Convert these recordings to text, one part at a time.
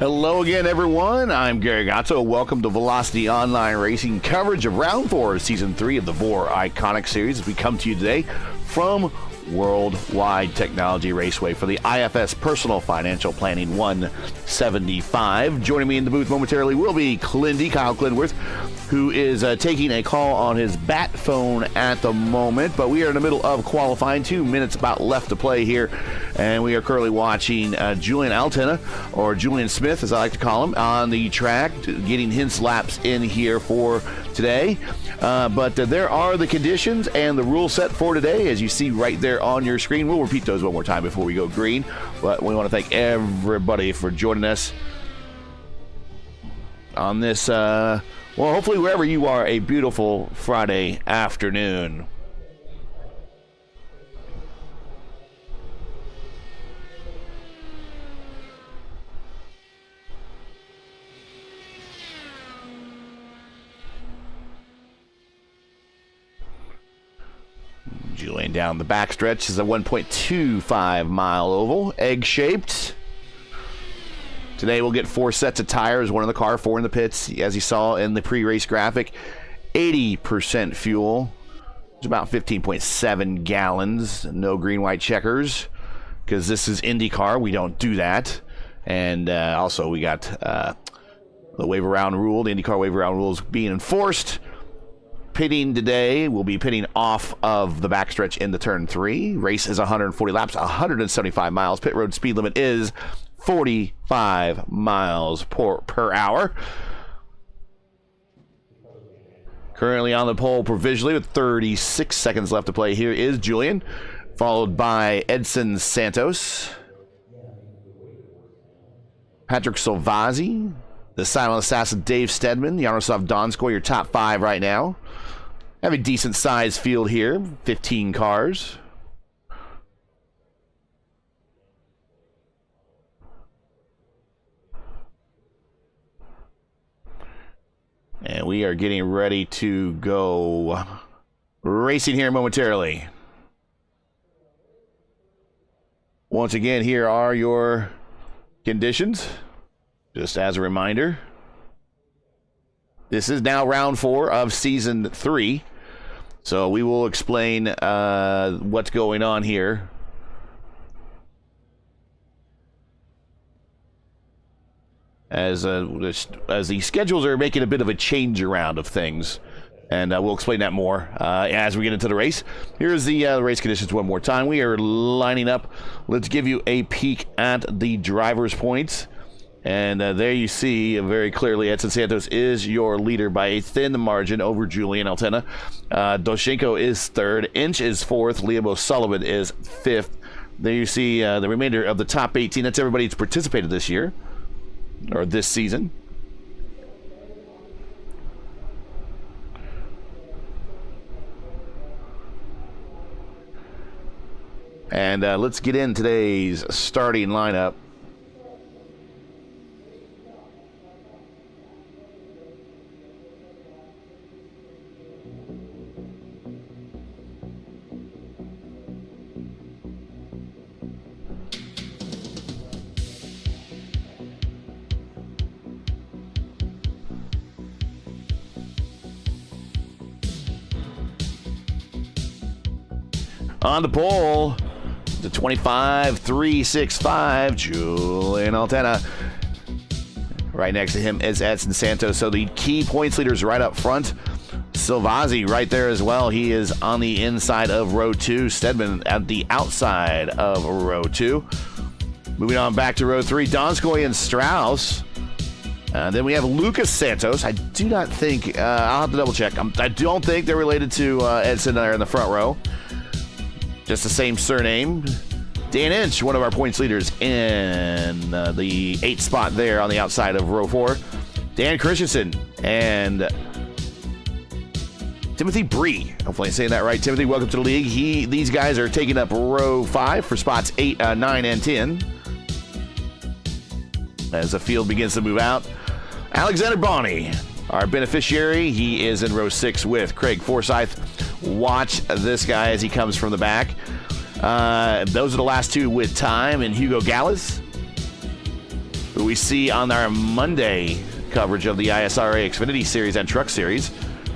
Hello again, everyone. I'm Gary Gatto. Welcome to Velocity Online Racing coverage of Round 4 of Season 3 of the VOR Iconic Series as we come to you today from Worldwide Technology Raceway for the IFS Personal Financial Planning 175. Joining me in the booth momentarily will be Kyle Clinworth, who is taking a call on his bat phone at the moment, but we are in the middle of qualifying. 2 minutes about left to play here, and we are currently watching Julian Altena, or Julian Smith as I like to call him, on the track, getting his laps in here for today. But there are the conditions and the rule set for today, as you see right there on your screen. We'll repeat those one more time before we go green, but we want to thank everybody for joining us on this well, hopefully wherever you are, a beautiful Friday afternoon. Julian down the backstretch is a 1.25 mile oval, egg-shaped. Today we'll get 4 sets of tires, 1 in the car, 4 in the pits, as you saw in the pre-race graphic. 80% fuel. It's about 15.7 gallons. No green, white checkers, because this is IndyCar. We don't do that. And also we got the wave around rule, the IndyCar wave around rules being enforced. Pitting today, we'll be pitting off of the backstretch into turn 3. Race is 140 laps, 175 miles. Pit road speed limit is 45 miles per hour. Currently on the pole provisionally with 36 seconds left to play here is Julian, followed by Edson Santos, Patrick Salvazzi, the silent assassin Dave Stedman, Yaroslav Donskoy, your top 5 right now. Have a decent sized field here, 15 cars. And we are getting ready to go racing here momentarily. Once again, here are your conditions. Just as a reminder, this is now round 4 of season 3. So we will explain what's going on here. As the schedules are making a bit of a change around of things. And we'll explain that more as we get into the race. Here's the race conditions one more time. We are lining up. Let's give you a peek at the driver's points. And there you see very clearly Edson Santos is your leader by a thin margin over Julian Altena. Doshenko is 3rd. Inch is 4th. Liam O'Sullivan is 5th. There you see the remainder of the top 18. That's everybody who's participated this year, or this season. And let's get in today's starting lineup. On the pole, the 25.365, Julian Altena. Right next to him is Edson Santos. So the key points leaders right up front. Salvazzi right there as well. He is on the inside of row 2. Stedman at the outside of row 2. Moving on back to row 3, Donskoy and Strauss. Then we have Lucas Santos. I do not think, I'll have to double check. I don't think they're related to Edson there in the front row. Just the same surname. Dan Inch, one of our points leaders in the 8th spot there on the outside of row 4. Dan Christensen and Timothy Bree. Hopefully I'm saying that right. Timothy, welcome to the league. These guys are taking up row 5 for spots 8, 9, and 10. As the field begins to move out. Alexander Bonney, our beneficiary. He is in row 6 with Craig Forsyth. Watch this guy as he comes from the back. Those are the last two with time, and Hugo Gallas. who we see on our Monday coverage of the ISRA Xfinity Series and Truck Series.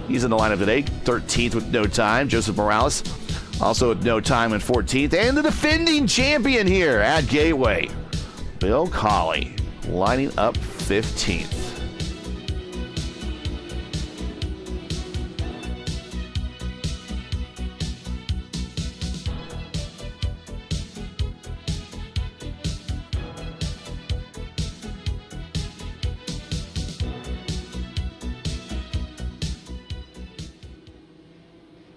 He's in the lineup today, 13th with no time. Joseph Morales, also with no time in 14th. And the defending champion here at Gateway, Bill Colley, lining up 15th.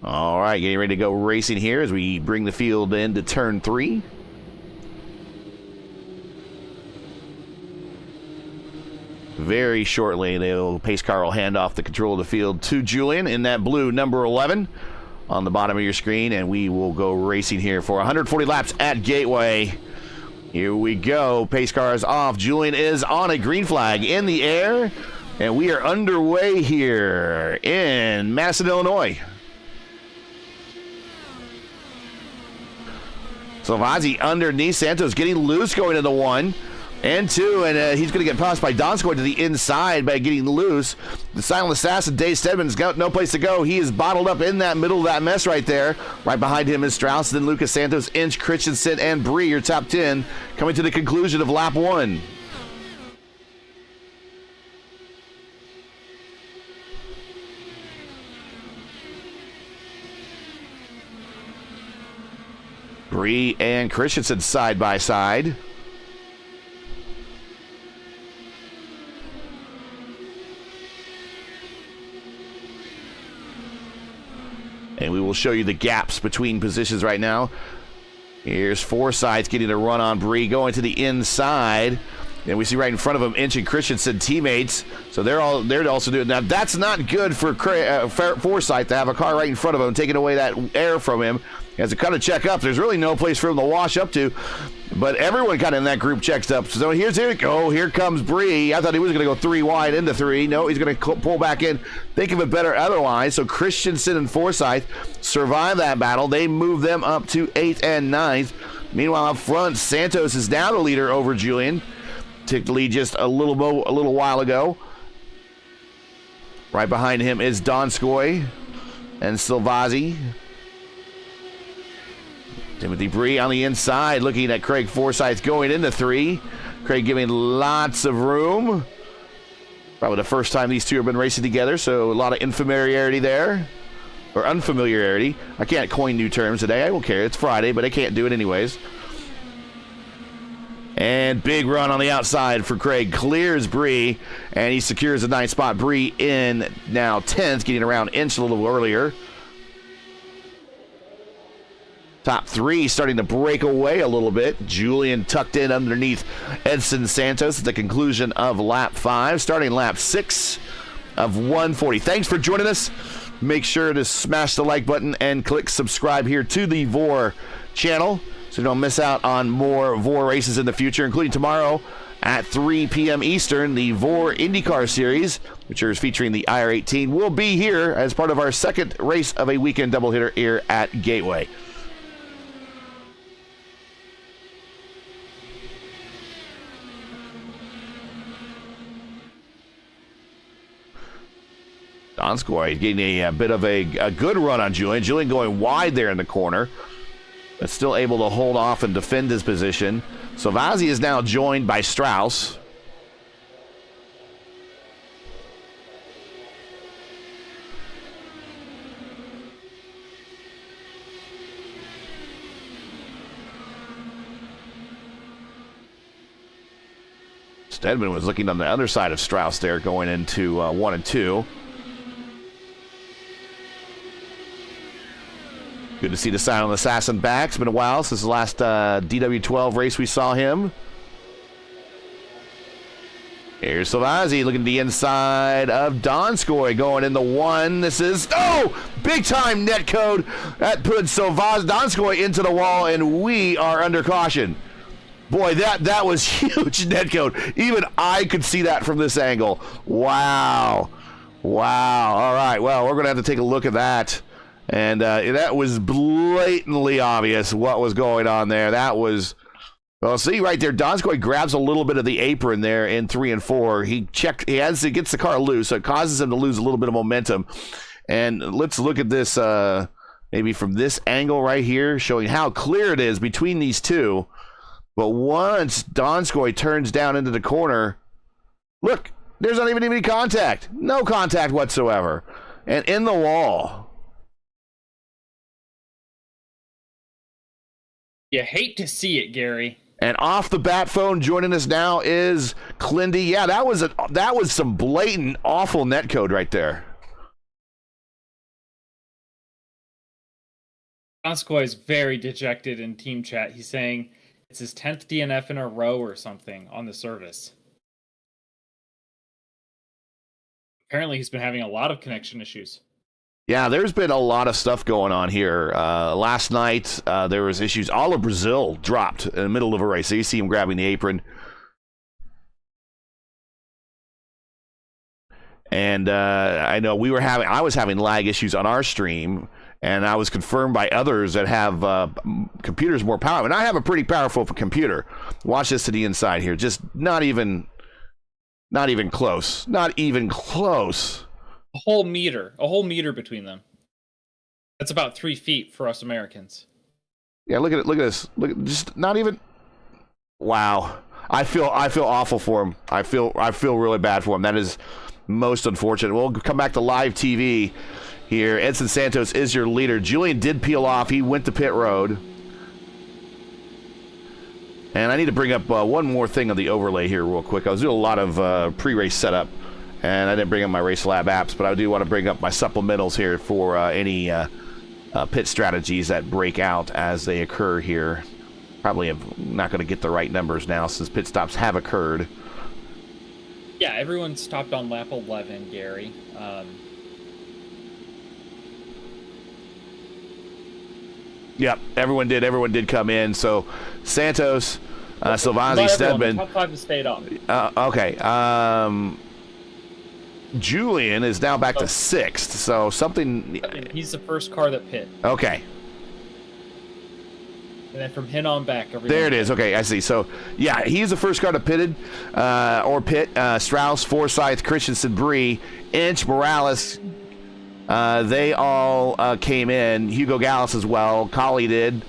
All right, getting ready to go racing here as we bring the field into turn 3. Very shortly, the pace car will hand off the control of the field to Julian in that blue number 11 on the bottom of your screen, and we will go racing here for 140 laps at Gateway. Here we go. Pace car is off. Julian is on a green flag in the air, and we are underway here in Madison, Illinois. Salvazzi underneath. Santos getting loose going into 1 and 2, and he's going to get passed by Donskoy to the inside by getting loose. The silent assassin, Dave Stedman's got no place to go. He is bottled up in that middle of that mess right there. Right behind him is Strauss, then Lucas Santos, Inch, Christensen, and Bree, your top 10, coming to the conclusion of lap 1. Bree and Christensen side by side. And we will show you the gaps between positions right now. Here's Forsyth getting a run on Bree, going to the inside. And we see right in front of him, Inch and Christensen teammates. So they're also doing that. That's not good for Forsyth to have a car right in front of him, taking away that air from him. He has to kind of check up. There's really no place for him to wash up to. But everyone kind of in that group checks up. So here comes Bree. I thought he was going to go 3 wide into 3. No, he's going to pull back in. Think of it better otherwise. So Christensen and Forsyth survive that battle. They move them up to 8th and 9th. Meanwhile, up front, Santos is now the leader over Julian. Took the lead just a little while ago. Right behind him is Donskoy and Silvazzi. Timothy Bree on the inside, looking at Craig Forsyth going into 3. Craig giving lots of room. Probably the first time these two have been racing together, so a lot of unfamiliarity there. Or unfamiliarity. I can't coin new terms today. I won't care. It's Friday, but I can't do it anyways. And big run on the outside for Craig. Clears Bree, and he secures the 9th spot. Bree in now 10th, getting around Inch a little earlier. Top 3 starting to break away a little bit. Julian tucked in underneath Edson Santos at the conclusion of lap 5, starting lap 6 of 140. Thanks for joining us. Make sure to smash the like button and click subscribe here to the VOR channel so you don't miss out on more VOR races in the future, including tomorrow at 3 p.m. Eastern. The VOR IndyCar Series, which is featuring the IR18, will be here as part of our second race of a weekend doubleheader here at Gateway. Donskoy getting a bit of a good run on Julian. Julian going wide there in the corner, but still able to hold off and defend his position. Salvazzi is now joined by Strauss. Stedman was looking on the other side of Strauss there going into 1 and 2. Good to see the silent assassin back. It's been a while since the last DW12 race we saw him. Here's Salvazzi looking at the inside of Donskoy going in the 1. This is, big time net code. That put Donskoy into the wall, and we are under caution. Boy, that was huge net code. Even I could see that from this angle. Wow. All right, well, we're going to have to take a look at that. And that was blatantly obvious what was going on there. That was Well, see right there, Donskoy grabs a little bit of the apron there in 3 and 4. He gets the car loose, so it causes him to lose a little bit of momentum. And let's look at this maybe from this angle right here, showing how clear it is between these two. But once Donskoy turns down into the corner, look, there's not even any contact. No contact whatsoever. And in the wall. You hate to see it, Gary. And off the bat phone joining us now is Clindy. Yeah, that was some blatant, awful netcode right there. Donskoy is very dejected in team chat. He's saying it's his 10th DNF in a row or something on the service. Apparently, he's been having a lot of connection issues. Yeah, there's been a lot of stuff going on here. Last night, there was issues. All of Brazil dropped in the middle of a race. So you see him grabbing the apron. And I know I was having lag issues on our stream, and I was confirmed by others that have computers more powerful. And I have a pretty powerful computer. Watch this to the inside here. Just not even close. Not even close. A whole meter between them. That's about 3 feet for us Americans. Yeah, look at it. Look at this. Look, just not even. Wow. I feel awful for him. I feel really bad for him. That is most unfortunate. We'll come back to live TV here. Edson Santos is your leader. Julian did peel off. He went to pit road. And I need to bring up one more thing on the overlay here real quick. I was doing a lot of pre-race setup, and I didn't bring up my Race Lab apps, but I do want to bring up my supplementals here for any pit strategies that break out as they occur here. Probably not going to get the right numbers now since pit stops have occurred. Yeah, everyone stopped on lap 11, Gary. Yep, everyone did come in. So Santos, Silvazzi, Stedman. Top 5 has stayed up. Okay. Julian is now back to 6th. So something. He's the first car that pit. Okay. And then from him on back. There it is. Okay, I see. So, yeah, he's the first car to pit. Strauss, Forsyth, Christensen, Bree, Inch, Morales. They all came in. Hugo Gallus as well. Colley did.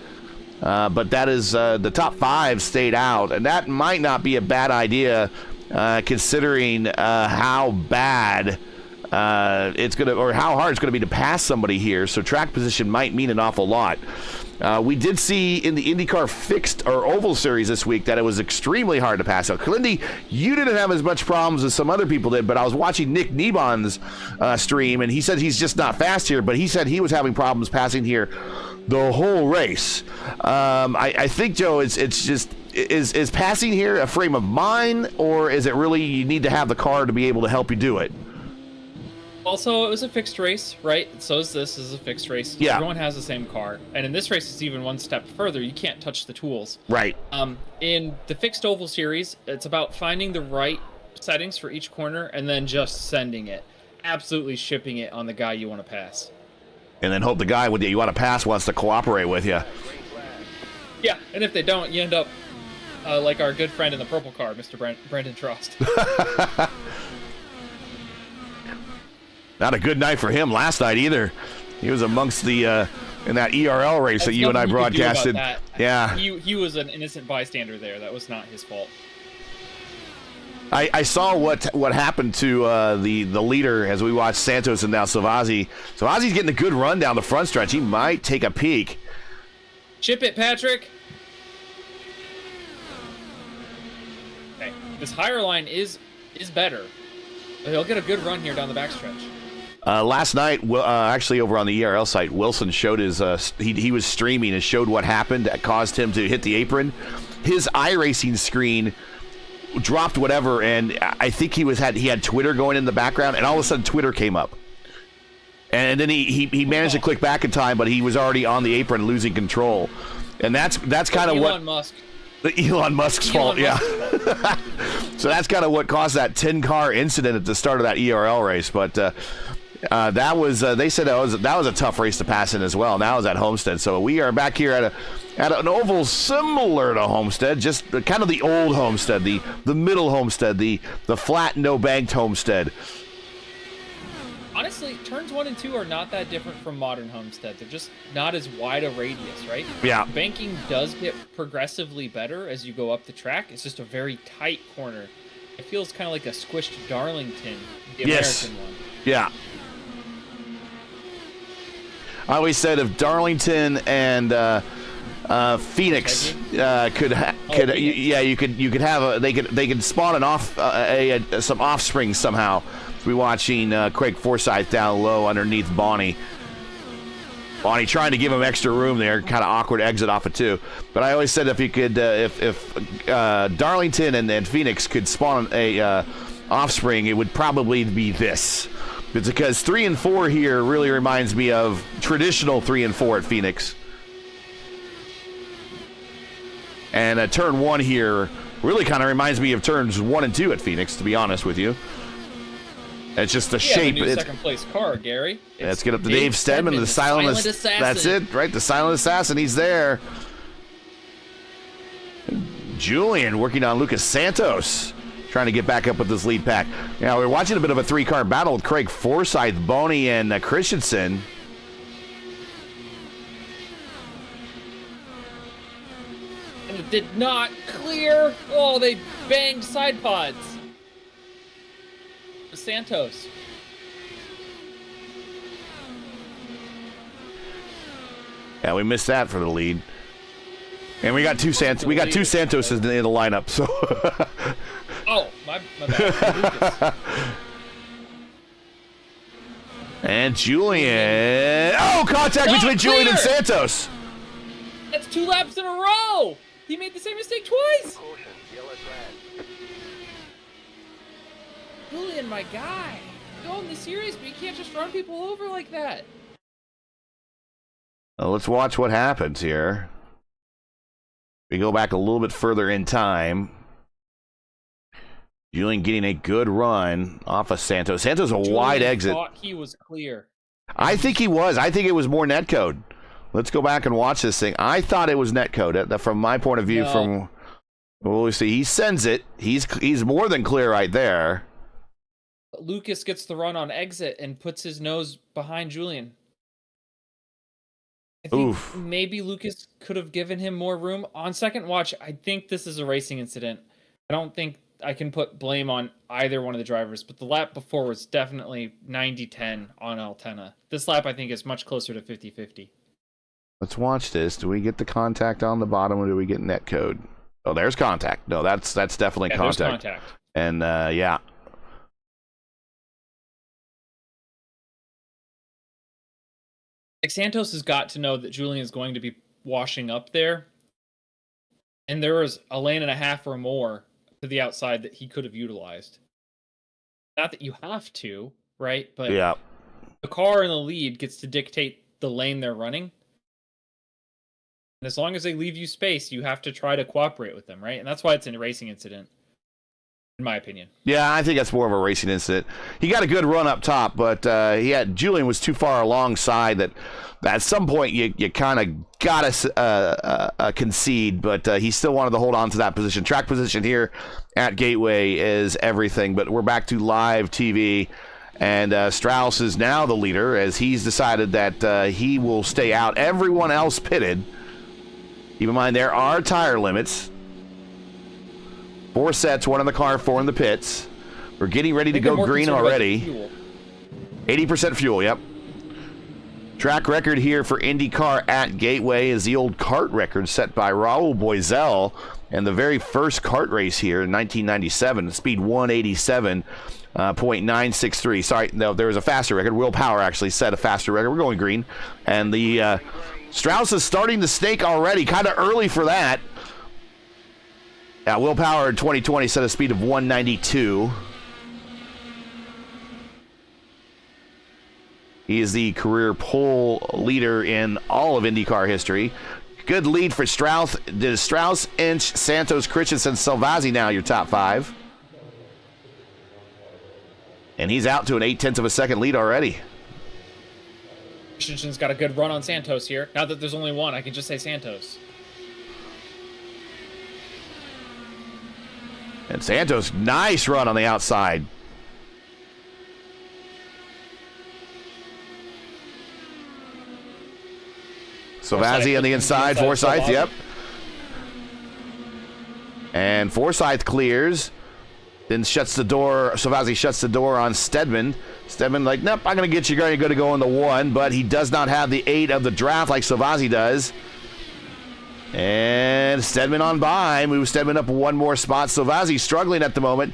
But that is the top 5 stayed out. And that might not be a bad idea considering how bad it's going to, or how hard it's going to be to pass somebody here. So track position might mean an awful lot. We did see in the IndyCar fixed or oval series this week that it was extremely hard to pass out. Clindy, you didn't have as much problems as some other people did, but I was watching Nick Nebon's stream, and he said he's just not fast here, but he said he was having problems passing here the whole race. I think, Joe, it's just, is passing here a frame of mind, or is it really you need to have the car to be able to help you do it? Also, it was a fixed race, right? So is this is a fixed race. Yeah. Everyone has the same car. And in this race, it's even one step further. You can't touch the tools. Right. In the fixed oval series, it's about finding the right settings for each corner and then just sending it. Absolutely shipping it on the guy you want to pass. And then hope the guy you want to pass wants to cooperate with you. Yeah, and if they don't, you end up like our good friend in the purple car, Mr. Brendan Trost. Not a good night for him last night either. He was amongst the in that ERL race that you and I broadcasted. Yeah, he was an innocent bystander there. That was not his fault. I saw what happened to the leader as we watched Santos and now Silvazzi. Silvazzi's getting a good run down the front stretch. He might take a peek. Chip it, Patrick. Okay, this higher line is better. He'll get a good run here down the backstretch. Last night, actually over on the ERL site, Wilson showed his, he was streaming and showed what happened that caused him to hit the apron. His iRacing screen dropped whatever, and I think he had Twitter going in the background, and all of a sudden Twitter came up. And then he managed to click back in time, but he was already on the apron losing control. And that's kind of what... Elon Musk's fault, yeah. So that's kind of what caused that 10-car incident at the start of that ERL race. But That was they said that was a tough race to pass in as well. Now is at Homestead, so we are back here at an oval similar to Homestead, just kind of the old Homestead, the middle Homestead, the flat no banked Homestead. Honestly, turns 1 and 2 are not that different from modern Homestead. They're just not as wide a radius, right? Yeah. Banking does get progressively better as you go up the track. It's just a very tight corner. It feels kind of like a squished Darlington, the American one. Yeah. I always said if Darlington and Phoenix could have they could spawn some offspring somehow. We're watching Craig Forsyth down low underneath Bonnie. Bonnie trying to give him extra room there, kind of awkward exit off of 2. But I always said if you could, if Darlington and Phoenix could spawn a offspring, it would probably be this. It's because 3 and 4 here really reminds me of traditional 3 and 4 at Phoenix. And turn 1 here really kind of reminds me of turns 1 and 2 at Phoenix, to be honest with you. It's just the shape. The new second place car, Gary. Let's get up to Dave Stedman, the silent assassin. That's it, right? The silent assassin. He's there. Julian working on Lucas Santos, trying to get back up with this lead pack. Now we're watching a bit of a 3-car battle with Craig Forsyth, Boney, and Christensen. And it did not clear. Oh, they banged side pods. Santos. Yeah, we missed that for the lead. And we got two Santos in the lineup, so oh, my bad. And Julian. Oh, contact between Julian and Santos. That's 2 laps in a row. He made the same mistake twice. Julian, my guy. Go in the series, but you can't just run people over like that. Well, let's watch what happens here. We go back a little bit further in time. Julian getting a good run off of Santos. Santos a wide exit. Thought he was clear. I think he was. I think it was more netcode. Let's go back and watch this thing. I thought it was netcode. From my point of view, No. we'll see. He sends it. He's more than clear right there. Lucas gets the run on exit and puts his nose behind Julian. I think maybe Lucas could have given him more room. On second watch, I think this is a racing incident. I don't think I can put blame on either one of the drivers, but the lap before was definitely 90-10 on Altena. This lap, I think, is much closer to 50-50. Let's watch this. Do we get the contact on the bottom, or do we get netcode? Oh, there's contact. No, that's definitely contact. There's contact. And, yeah. Like, Santos has got to know that Julian is going to be washing up there. And there was a lane and a half or more to the outside that he could have utilized. Not that you have to, right? But yeah, the car in the lead gets to dictate the lane they're running. And as long as they leave you space, you have to try to cooperate with them, right? And that's why it's a racing incident, in my opinion. Yeah, I think that's more of a racing incident. He got a good run up top, but Julian was too far alongside that at some point you kind of got to concede, but he still wanted to hold on to that position. Track position here at Gateway is everything, but we're back to live TV, and Strauss is now the leader as he's decided that he will stay out. Everyone else pitted. Keep in mind, there are tire limits. 4 sets, 1 in the car, 4 in the pits. We're getting ready to go green already. 80% fuel, yep. Track record here for IndyCar at Gateway is the old kart record set by Raul Boisel and the very first kart race here in 1997. Speed 187.963. Sorry, no, there was a faster record. Will Power actually set a faster record. We're going green. And the Strauss is starting to snake already. Kind of early for that. Will Power in 2020 set a speed of 192. He is the career pole leader in all of IndyCar history. Good lead for Strauss. Strauss, Inch, Santos, Christensen, Salvazzi now your top 5. And he's out to an 0.8 of a second lead already. Christensen's got a good run on Santos here. Now that there's only one, I can just say Santos. And Santos, nice run on the outside. Sauvazzi on the inside, Forsyth, yep. And Forsyth clears, then shuts the door. Sauvazzi shuts the door on Stedman. Stedman like, nope, I'm going to get you going. You're going to go in the 1, but he does not have the 8 of the draft like Sauvazzi does. And Stedman on by, moves Stedman up one more spot. Sauvazzi struggling at the moment.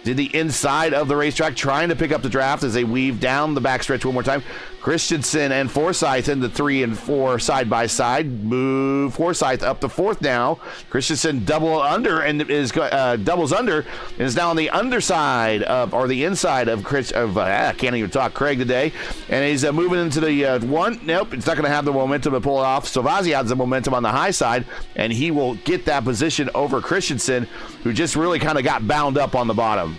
Did the inside of the racetrack, trying to pick up the draft as they weave down the backstretch one more time. Christensen and Forsyth in the 3 and 4 side by side. Move Forsyth up the 4th now. Christensen doubles under and is now on the underside of, or the inside of I can't even talk Craig today. And he's moving into the 1. Nope, it's not going to have the momentum to pull it off. Sauvazzi has the momentum on the high side, and he will get that position over Christensen, who just really kind of got bound up on the bottom.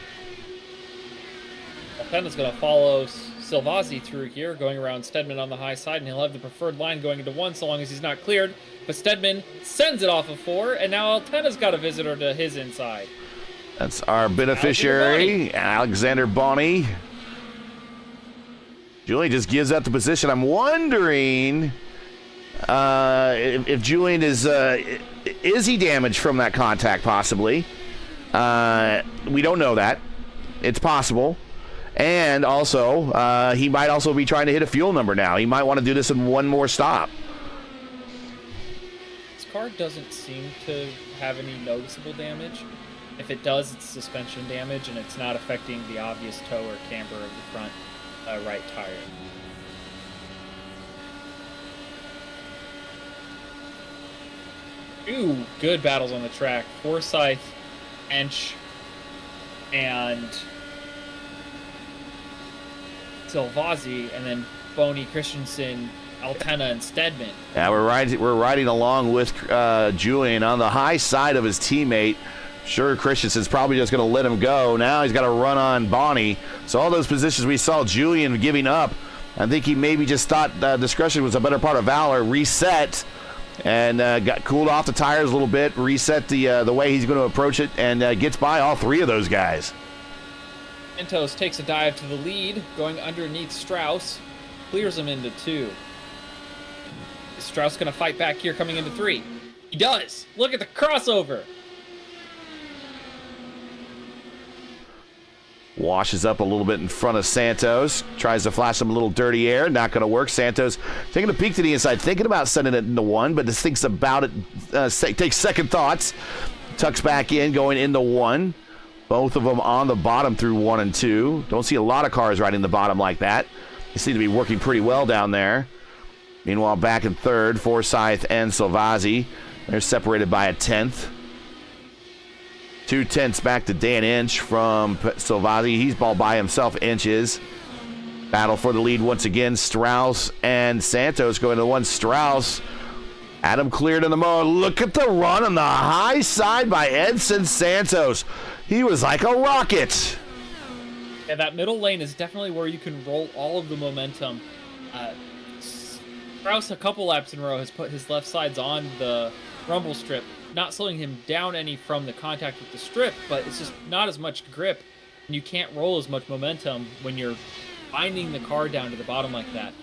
Penna's going to follow Sauvazzi through here, going around Stedman on the high side, and he'll have the preferred line going into 1 so long as he's not cleared. But Stedman sends it off of 4, and now Altena's got a visitor to his inside. That's our beneficiary, Alexander Bonney. Julian just gives up the position. I'm wondering if Julian is he damaged from that contact, possibly. We don't know that. It's possible. And also, he might also be trying to hit a fuel number now. He might want to do this in one more stop. This car doesn't seem to have any noticeable damage. If it does, it's suspension damage, and it's not affecting the obvious toe or camber of the front right tire. Two good battles on the track. Forsyth, Ench, and Sauvazzi, and then Boney, Christensen, Altena, and Stedman. Yeah, we're riding along with Julian on the high side of his teammate. Sure, Christensen's probably just going to let him go. Now he's got to run on Bonnie. So all those positions we saw Julian giving up, I think he maybe just thought discretion was a better part of valor. Reset and got cooled off the tires a little bit. Reset the way he's going to approach it, and gets by all 3 of those guys. Santos takes a dive to the lead, going underneath Strauss, clears him into 2. Is Strauss going to fight back here coming into 3? He does! Look at the crossover! Washes up a little bit in front of Santos. Tries to flash some little dirty air. Not going to work. Santos taking a peek to the inside, thinking about sending it into 1, but just thinks about it, takes second thoughts. Tucks back in, going into 1. Both of them on the bottom through 1 and 2. Don't see a lot of cars riding the bottom like that. They seem to be working pretty well down there. Meanwhile, back in 3rd, Forsyth and Sauvazzi. They're separated by a 10th. 2/10 back to Dan Inch from Sauvazzi. He's all by himself, Inches. Battle for the lead once again. Strauss and Santos going to 1. Strauss. Adam cleared in the mode. Look at the run on the high side by Edson Santos. He was like a rocket. Yeah, that middle lane is definitely where you can roll all of the momentum. Strauss, a couple laps in a row, has put his left sides on the rumble strip, not slowing him down any from the contact with the strip, but it's just not as much grip, and you can't roll as much momentum when you're binding the car down to the bottom like that.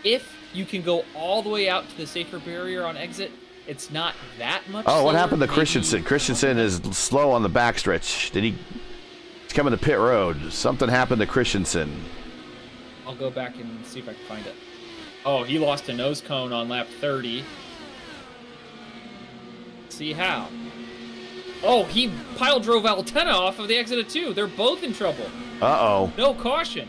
If you can go all the way out to the safer barrier on exit, it's not that much. Oh, what slower. happened to Christensen? Christensen is slow on the backstretch. He's coming to pit road. Something happened to Christensen. I'll go back and see if I can find it. Oh, he lost a nose cone on lap 30. See how. Oh, he pile drove Altena off of the exit of 2. They're both in trouble. Uh-oh. No caution.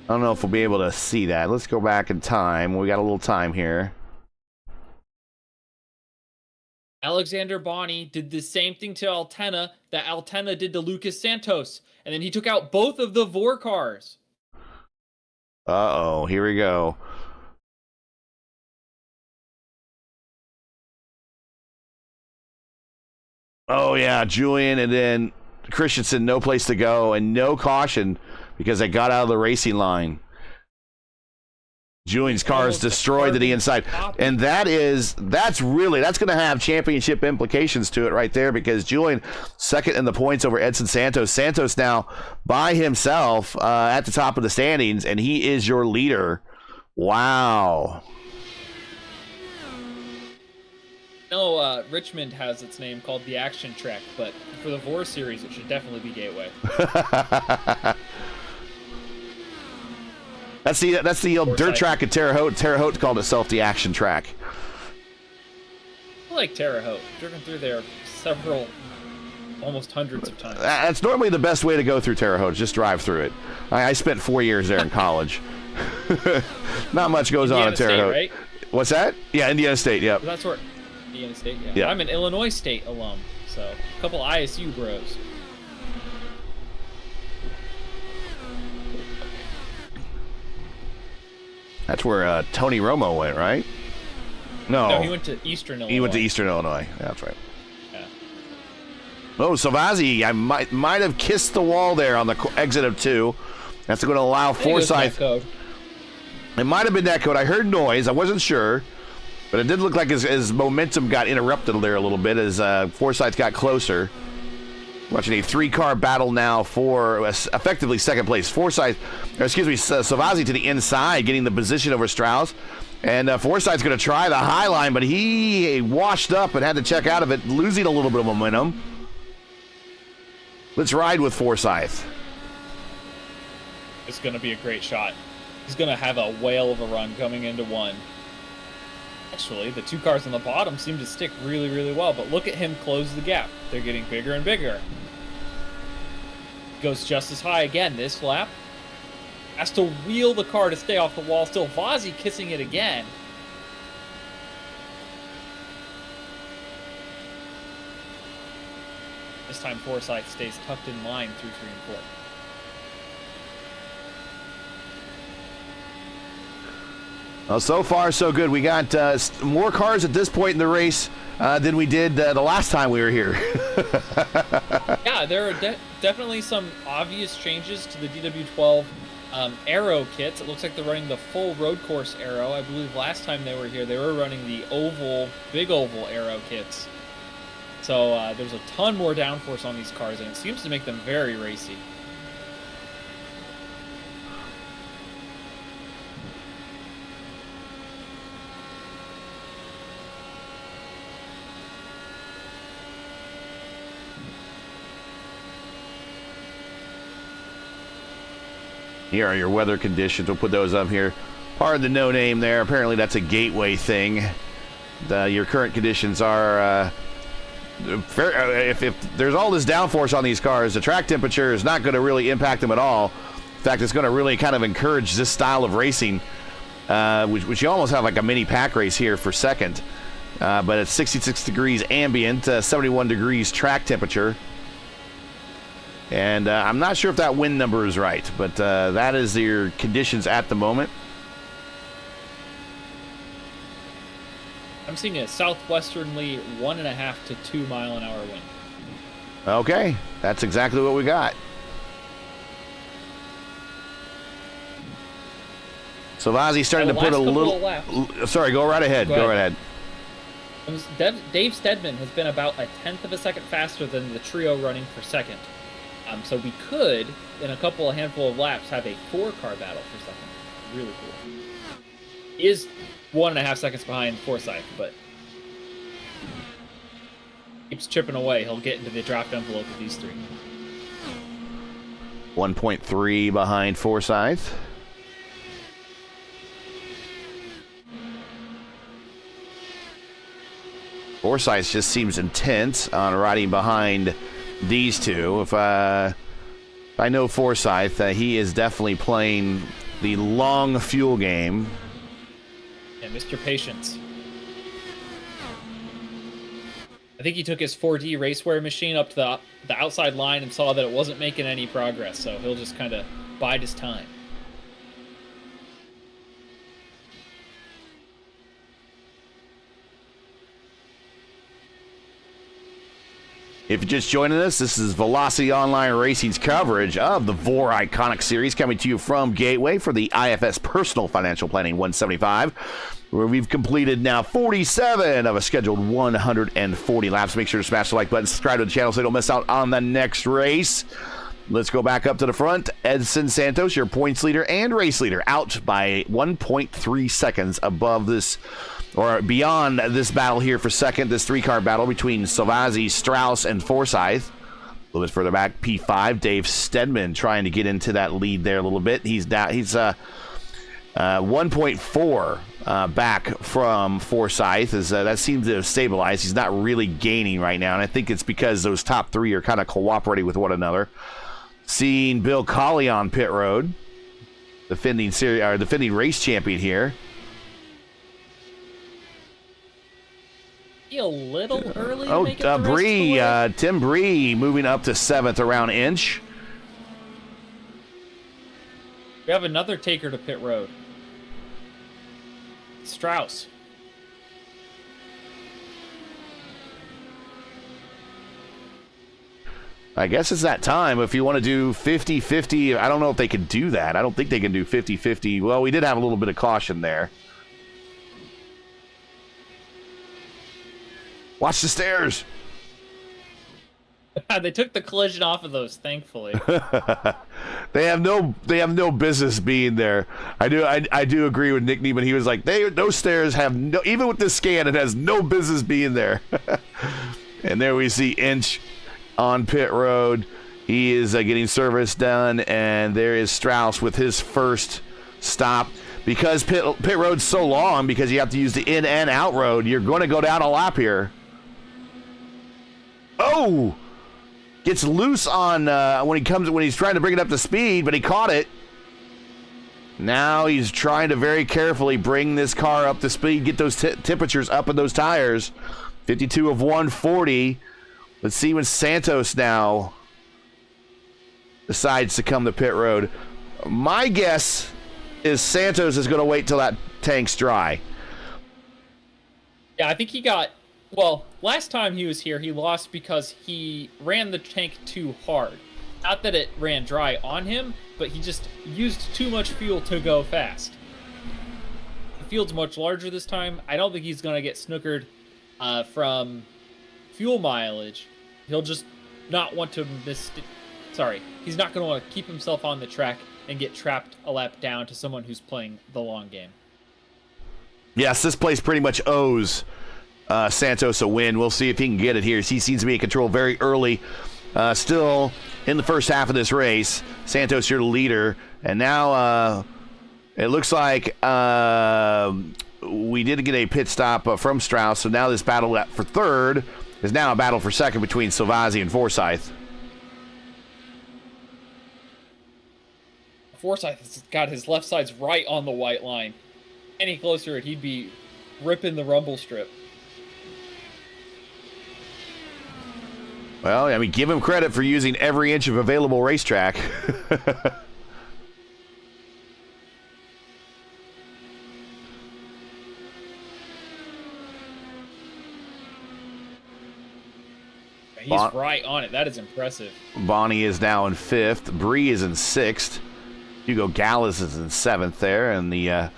I don't know if we'll be able to see that. Let's go back in time. We got a little time here. Alexander Bonney did the same thing to Altena that Altena did to Lucas Santos. And then he took out both of the VOR cars. Uh-oh. Here we go. Oh, yeah. Julian and then Christensen no place to go and no caution because they got out of the racing line. Julian's car is destroyed to the inside. And that's going to have championship implications to it right there, because Julian second in the points over Edson Santos. Santos now by himself at the top of the standings, and he is your leader. Wow. No, Richmond has its name called the Action Track, but for the VOR series, it should definitely be Gateway. That's the old dirt track at Terre Haute. Terre Haute called itself the Action Track. I like Terre Haute. Driven through there almost hundreds of times. That's normally the best way to go through Terre Haute. Just drive through it. I spent 4 years there in college. Not much goes on at Terre Haute. Right? What's that? Yeah, Indiana State. Yep. That's where Indiana State. Yeah. I'm an Illinois State alum, so a couple ISU bros. That's where Tony Romo went, right? No, he went to Eastern Illinois. He went to Eastern Illinois. That's right. Yeah. Oh, Savazzi, I might have kissed the wall there on the exit of 2. That's going to allow Forsyth. It might have been that code. I heard noise. I wasn't sure. But it did look like his momentum got interrupted there a little bit as Forsyth got closer. Watching a 3-car battle now for effectively second place. Savazzi to the inside, getting the position over Strauss. And Forsyth's going to try the high line, but he washed up and had to check out of it, losing a little bit of momentum. Let's ride with Forsyth. It's going to be a great shot. He's going to have a whale of a run coming into 1. Actually, the 2 cars on the bottom seem to stick really, really well, but look at him close the gap. They're getting bigger and bigger. Goes just as high again this lap. Has to wheel the car to stay off the wall. Still Vazzi kissing it again. This time Forsyth stays tucked in line through 3 and 4. Well, so far, so good. We got more cars at this point in the race than we did the last time we were here. Yeah, there are definitely some obvious changes to the DW12 aero kits. It looks like they're running the full road course aero. I believe last time they were here, they were running the big oval aero kits. So there's a ton more downforce on these cars, and it seems to make them very racy. Here are your weather conditions. We'll put those up here. Part of the no name there. Apparently that's a gateway thing. Your current conditions are if there's all this downforce on these cars, the track temperature is not going to really impact them at all. In fact, it's going to really kind of encourage this style of racing, which you almost have like a mini pack race here for second. But it's 66 degrees ambient, 71 degrees track temperature. And I'm not sure if that wind number is right, but that is your conditions at the moment. I'm seeing a southwesterly 1.5 to 2 mile an hour wind. Okay, that's exactly what we got. So Vazzi starting to put a little. Sorry, go right ahead. Go right ahead. Dave Stedman has been about 1/10 of a second faster than the trio running for second. So we could, in a handful of laps, have a 4-car battle for second. Really cool. He is 1.5 seconds behind Forsyth, but keeps chipping away. He'll get into the draft envelope with these 3. 1.3 behind Forsyth. Forsyth just seems intense on riding behind these 2. If I know Forsyth, he is definitely playing the long fuel game. Yeah, Mr. Patience. I think he took his 4D Raceway machine up to the outside line and saw that it wasn't making any progress, so he'll just kind of bide his time. If you're just joining us, this is Velocity Online Racing's coverage of the VOR Iconic Series, coming to you from Gateway for the IFS Personal Financial Planning 175, where we've completed now 47 of a scheduled 140 laps. Make sure to smash the like button, subscribe to the channel so you don't miss out on the next race. Let's go back up to the front. Edson Santos, your points leader and race leader, out by 1.3 seconds above this, or beyond this battle here for second, this three-car battle between Salvazzi, Strauss, and Forsyth. A little bit further back, P5, Dave Stedman trying to get into that lead there a little bit. He's 1.4 back from Forsyth. That seems to have stabilized. He's not really gaining right now, and I think it's because those top three are kind of cooperating with one another. Seeing Bill Colley on pit road, defending race champion here. A little early to make it the Bree, Tim Bree moving up to 7th around inch. We have another taker to pit road. Strauss. I guess it's that time. If you want to do 50-50, I don't know if they can do that. I don't think they can do 50-50. Well, we did have a little bit of caution there. Watch the stairs. They took the collision off of those, thankfully. They have no business being there. I do agree with Nick Neiman. He was like, those stairs have no, even with this scan, it has no business being there. And there we see Inch on pit road. He is getting service done, and there is Strauss with his first stop. Because pit road's so long, because you have to use the in and out road, you're going to go down a lap here. Oh! Gets loose on when he's trying to bring it up to speed, but he caught it. Now he's trying to very carefully bring this car up to speed, get those temperatures up in those tires. 52 of 140. Let's see when Santos now decides to come to pit road. My guess is Santos is going to wait till that tank's dry. Yeah, I think he got... Well, last time he was here, he lost because he ran the tank too hard. Not that it ran dry on him, but he just used too much fuel to go fast. The field's much larger this time. I don't think he's going to get snookered from fuel mileage. He'll just not want to he's not going to want to keep himself on the track and get trapped a lap down to someone who's playing the long game. Yes, this place pretty much owes Santos a win. We'll see if he can get it here. He seems to be in control very early. Still in the first half of this race. Santos, your leader. And now it looks like we did get a pit stop from Strauss. So now this battle for third is now a battle for second between Salvazzi and Forsyth. Forsyth has got his left sides right on the white line. Any closer, he'd be ripping the rumble strip. Well, I mean, give him credit for using every inch of available racetrack. He's right on it. That is impressive. Bonnie is now in 5th. Bree is in 6th. Hugo Gallas is in 7th there. And the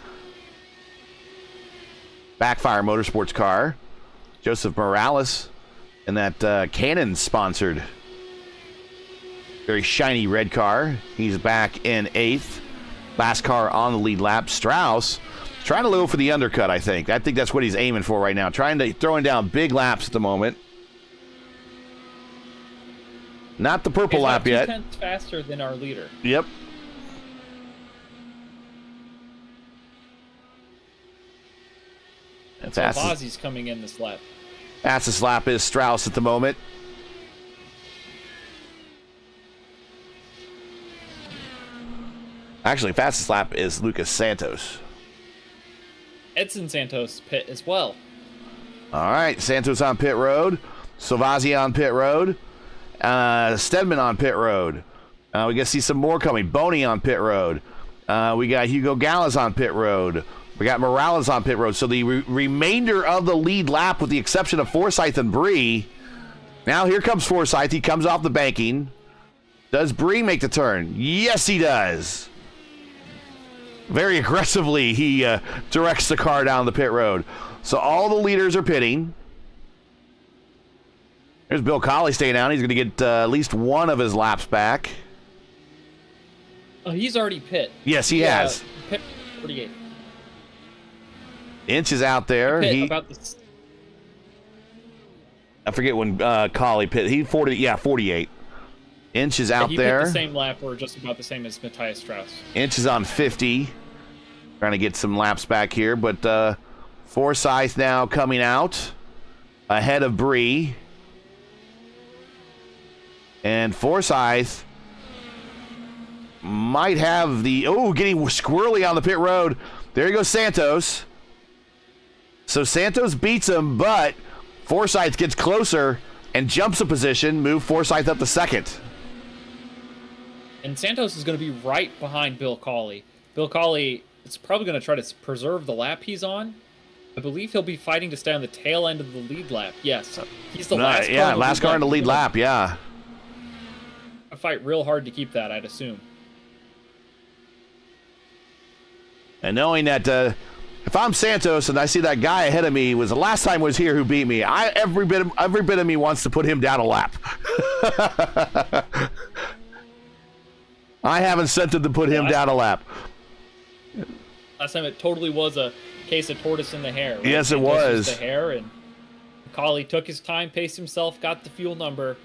Backfire Motorsports car. Joseph Morales in that Canon-sponsored, very shiny red car. He's back in 8th. Last car on the lead lap. Strauss trying to go for the undercut, I think. I think that's what he's aiming for right now. Throwing down big laps at the moment. Not the purple lap yet. 2/10 faster than our leader. Yep. Salvazzi's coming in this lap. Fastest lap is Strauss at the moment. Actually, fastest lap is Lucas Santos. Edson Santos pit as well. All right, Santos on pit road. Salvazzi on pit road. Stedman on pit road. We got to see some more coming. Boney on pit road. We got Hugo Gallas on pit road. We got Morales on pit road. So the remainder of the lead lap, with the exception of Forsyth and Bree, Now here comes Forsyth. He comes off the banking. Does Bree make the turn? Yes, he does. Very aggressively, he directs the car down the pit road. So all the leaders are pitting. There's Bill Colley staying down. He's going to get at least one of his laps back. Oh, he's already pit. Yes, he has. Pit 48. Inch is out there. About the... I forget when Colley pit. He 48. Inch is out there. He pit the same lap or just about the same as Matthias Strauss. Inch is on 50. Trying to get some laps back here, but Forsyth now coming out ahead of Bree. And Forsyth might have the... Oh, getting squirrely on the pit road. There goes Santos. So Santos beats him, but Forsyth gets closer and jumps a position, move Forsyth up to second. And Santos is going to be right behind Bill Colley. Bill Colley is probably going to try to preserve the lap he's on. I believe he'll be fighting to stay on the tail end of the lead lap. Yes, he's the last car. Yeah, last car in the lead lap, yeah. I fight real hard to keep that, I'd assume. And knowing that if I'm Santos and I see that guy ahead of me was the last time was here who beat me, every bit of me wants to put him down a lap. I have incentive to put him down a lap. Last time it totally was a case of tortoise in the hare. Right? Yes, it was. The hare, and Colley took his time, paced himself, got the fuel number,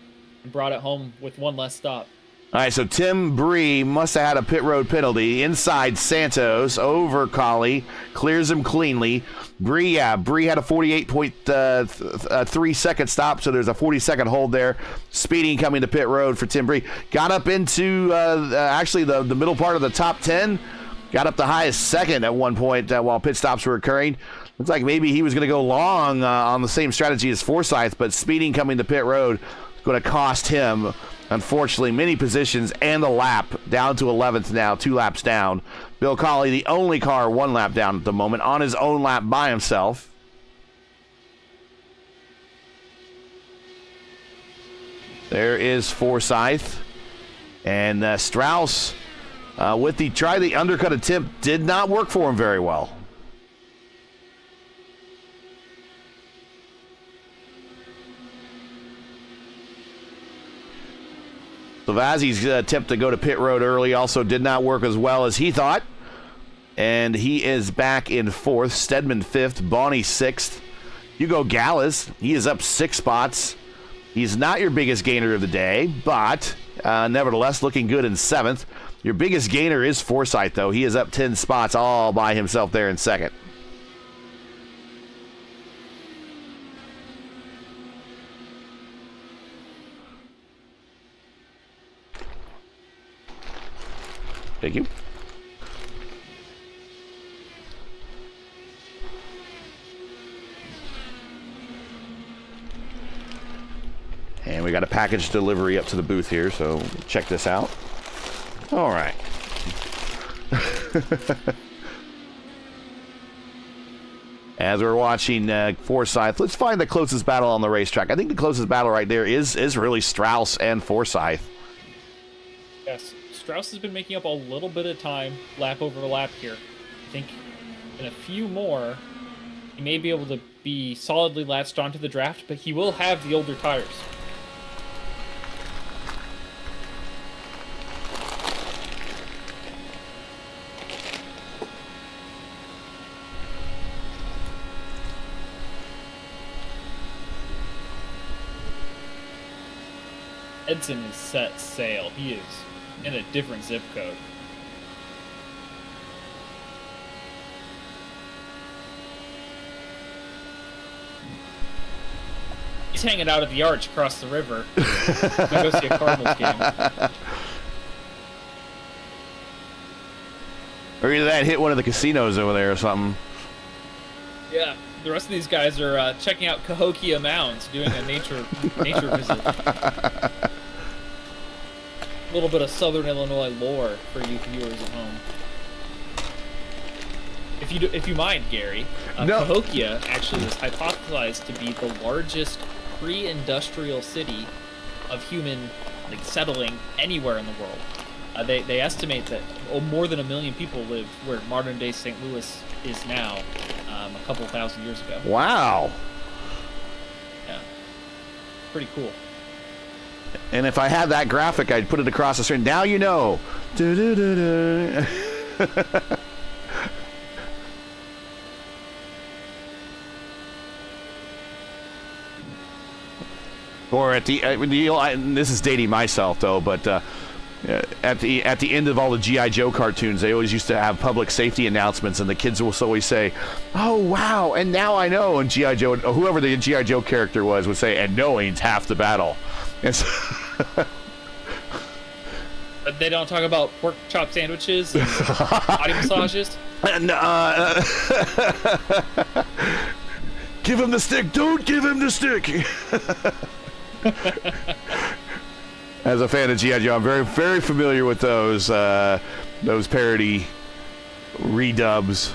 and brought it home with one less stop. All right, so Tim Bree must have had a pit road penalty. Inside Santos, over Colley, clears him cleanly. Bree had a 48.3 second stop, so there's a 40-second hold there. Speeding coming to pit road for Tim Bree. Got up into actually the middle part of the top 10. Got up the highest second at one point while pit stops were occurring. Looks like maybe he was going to go long on the same strategy as Forsyth, but speeding coming to pit road is going to cost him, unfortunately, many positions and a lap, down to 11th now, 2 laps down. Bill Colley, the only car 1 lap down at the moment, on his own lap by himself. There is Forsyth. And Strauss, with the undercut attempt, did not work for him very well. Savazzi's attempt to go to pit road early also did not work as well as he thought. And he is back in 4th. Stedman 5th. Bonnie 6th. Hugo Gallas, he is up 6 spots. He's not your biggest gainer of the day, but nevertheless looking good in 7th. Your biggest gainer is Forsyth, though. He is up 10 spots all by himself there in 2nd. Thank you. And we got a package delivery up to the booth here, so check this out. All right. As we're watching Forsyth, let's find the closest battle on the racetrack. I think the closest battle right there is really Strauss and Forsyth. Yes. Strauss has been making up a little bit of time, lap over lap here. I think in a few more, he may be able to be solidly latched onto the draft, but he will have the older tires. Edson is set sail. He is in a different zip code. He's hanging out at the arch across the river. Go see a Cardinals game. Or either that hit one of the casinos over there or something. Yeah, the rest of these guys are checking out Cahokia Mounds, doing a nature visit. A little bit of Southern Illinois lore for you viewers at home. If you mind, Gary, no. Cahokia actually is hypothesized to be the largest pre-industrial city of human settling anywhere in the world. They estimate that more than 1 million people lived where modern-day St. Louis is now, a couple thousand years ago. Wow. Yeah. Pretty cool. And if I had that graphic, I'd put it across the screen. Now you know. Or at the this is dating myself though, but at the end of all the G.I. Joe cartoons, they always used to have public safety announcements, and the kids will always say, "Oh wow!" and now I know. And G.I. Joe, whoever the G.I. Joe character was, would say, "And knowing's half the battle." And so But they don't talk about pork chop sandwiches and body massages. And, give him the stick! Don't give him the stick! As a fan of G.I. Joe, I'm very, very familiar with those parody redubs.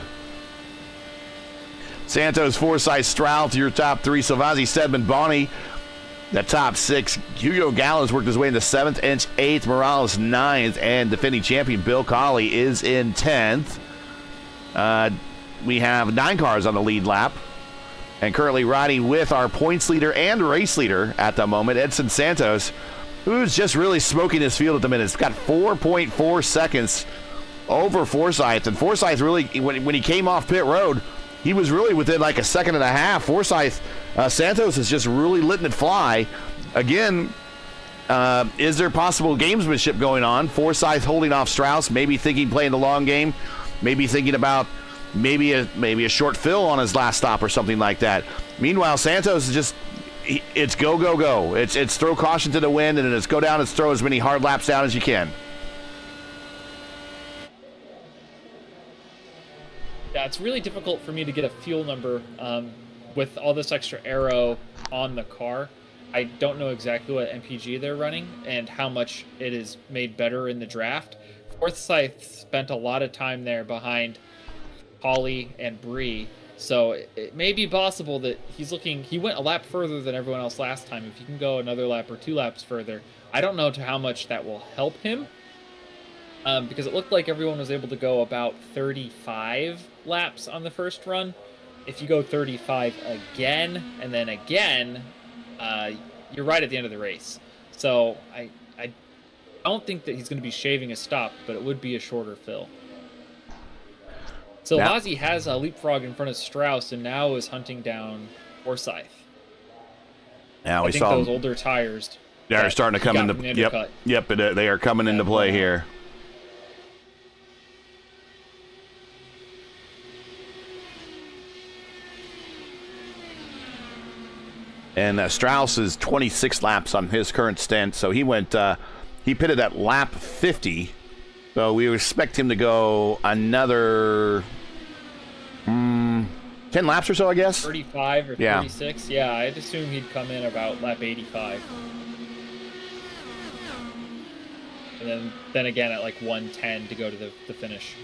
Santos, Forsyth, Stroud, your top 3. Salvazzi, Stedman, Bonnie, the top 6. Hugo Gallows worked his way into 7th, Inch 8th, Morales 9th, and defending champion Bill Colley is in 10th. We have 9 cars on the lead lap. And currently riding with our points leader and race leader at the moment, Edson Santos, who's just really smoking his field at the minute. It's got 4.4 seconds over Forsyth. And Forsyth really, when he came off pit road, he was really within like a second and a half. Forsyth, Santos is just really letting it fly. Again, is there possible gamesmanship going on? Forsyth holding off Strauss, maybe thinking playing the long game, maybe thinking about maybe a short fill on his last stop or something like that. Meanwhile, Santos is just, it's go, go, go. It's throw caution to the wind, and it's go down and throw as many hard laps down as you can. Yeah, it's really difficult for me to get a fuel number with all this extra aero on the car. I don't know exactly what MPG they're running and how much it is made better in the draft. Forsyth spent a lot of time there behind Holly and Bree, so it may be possible that he went a lap further than everyone else last time. If he can go another lap or 2 laps further, I don't know to how much that will help him, because it looked like everyone was able to go about 35 laps on the first run. If you go 35 again and then again, you're right at the end of the race. So I don't think that he's going to be shaving a stop, but it would be a shorter fill. So Lazzi has a leapfrog in front of Strauss and now is hunting down Forsyth. Now I think those older tires. They're starting to come into Yep, they are coming into play here. And Strauss is 26 laps on his current stint, so he pitted at lap 50. So we expect him to go another 10 laps or so, I guess. 35 or 36. Yeah, I'd assume he'd come in about lap 85. And then again at like 110 to go to the finish.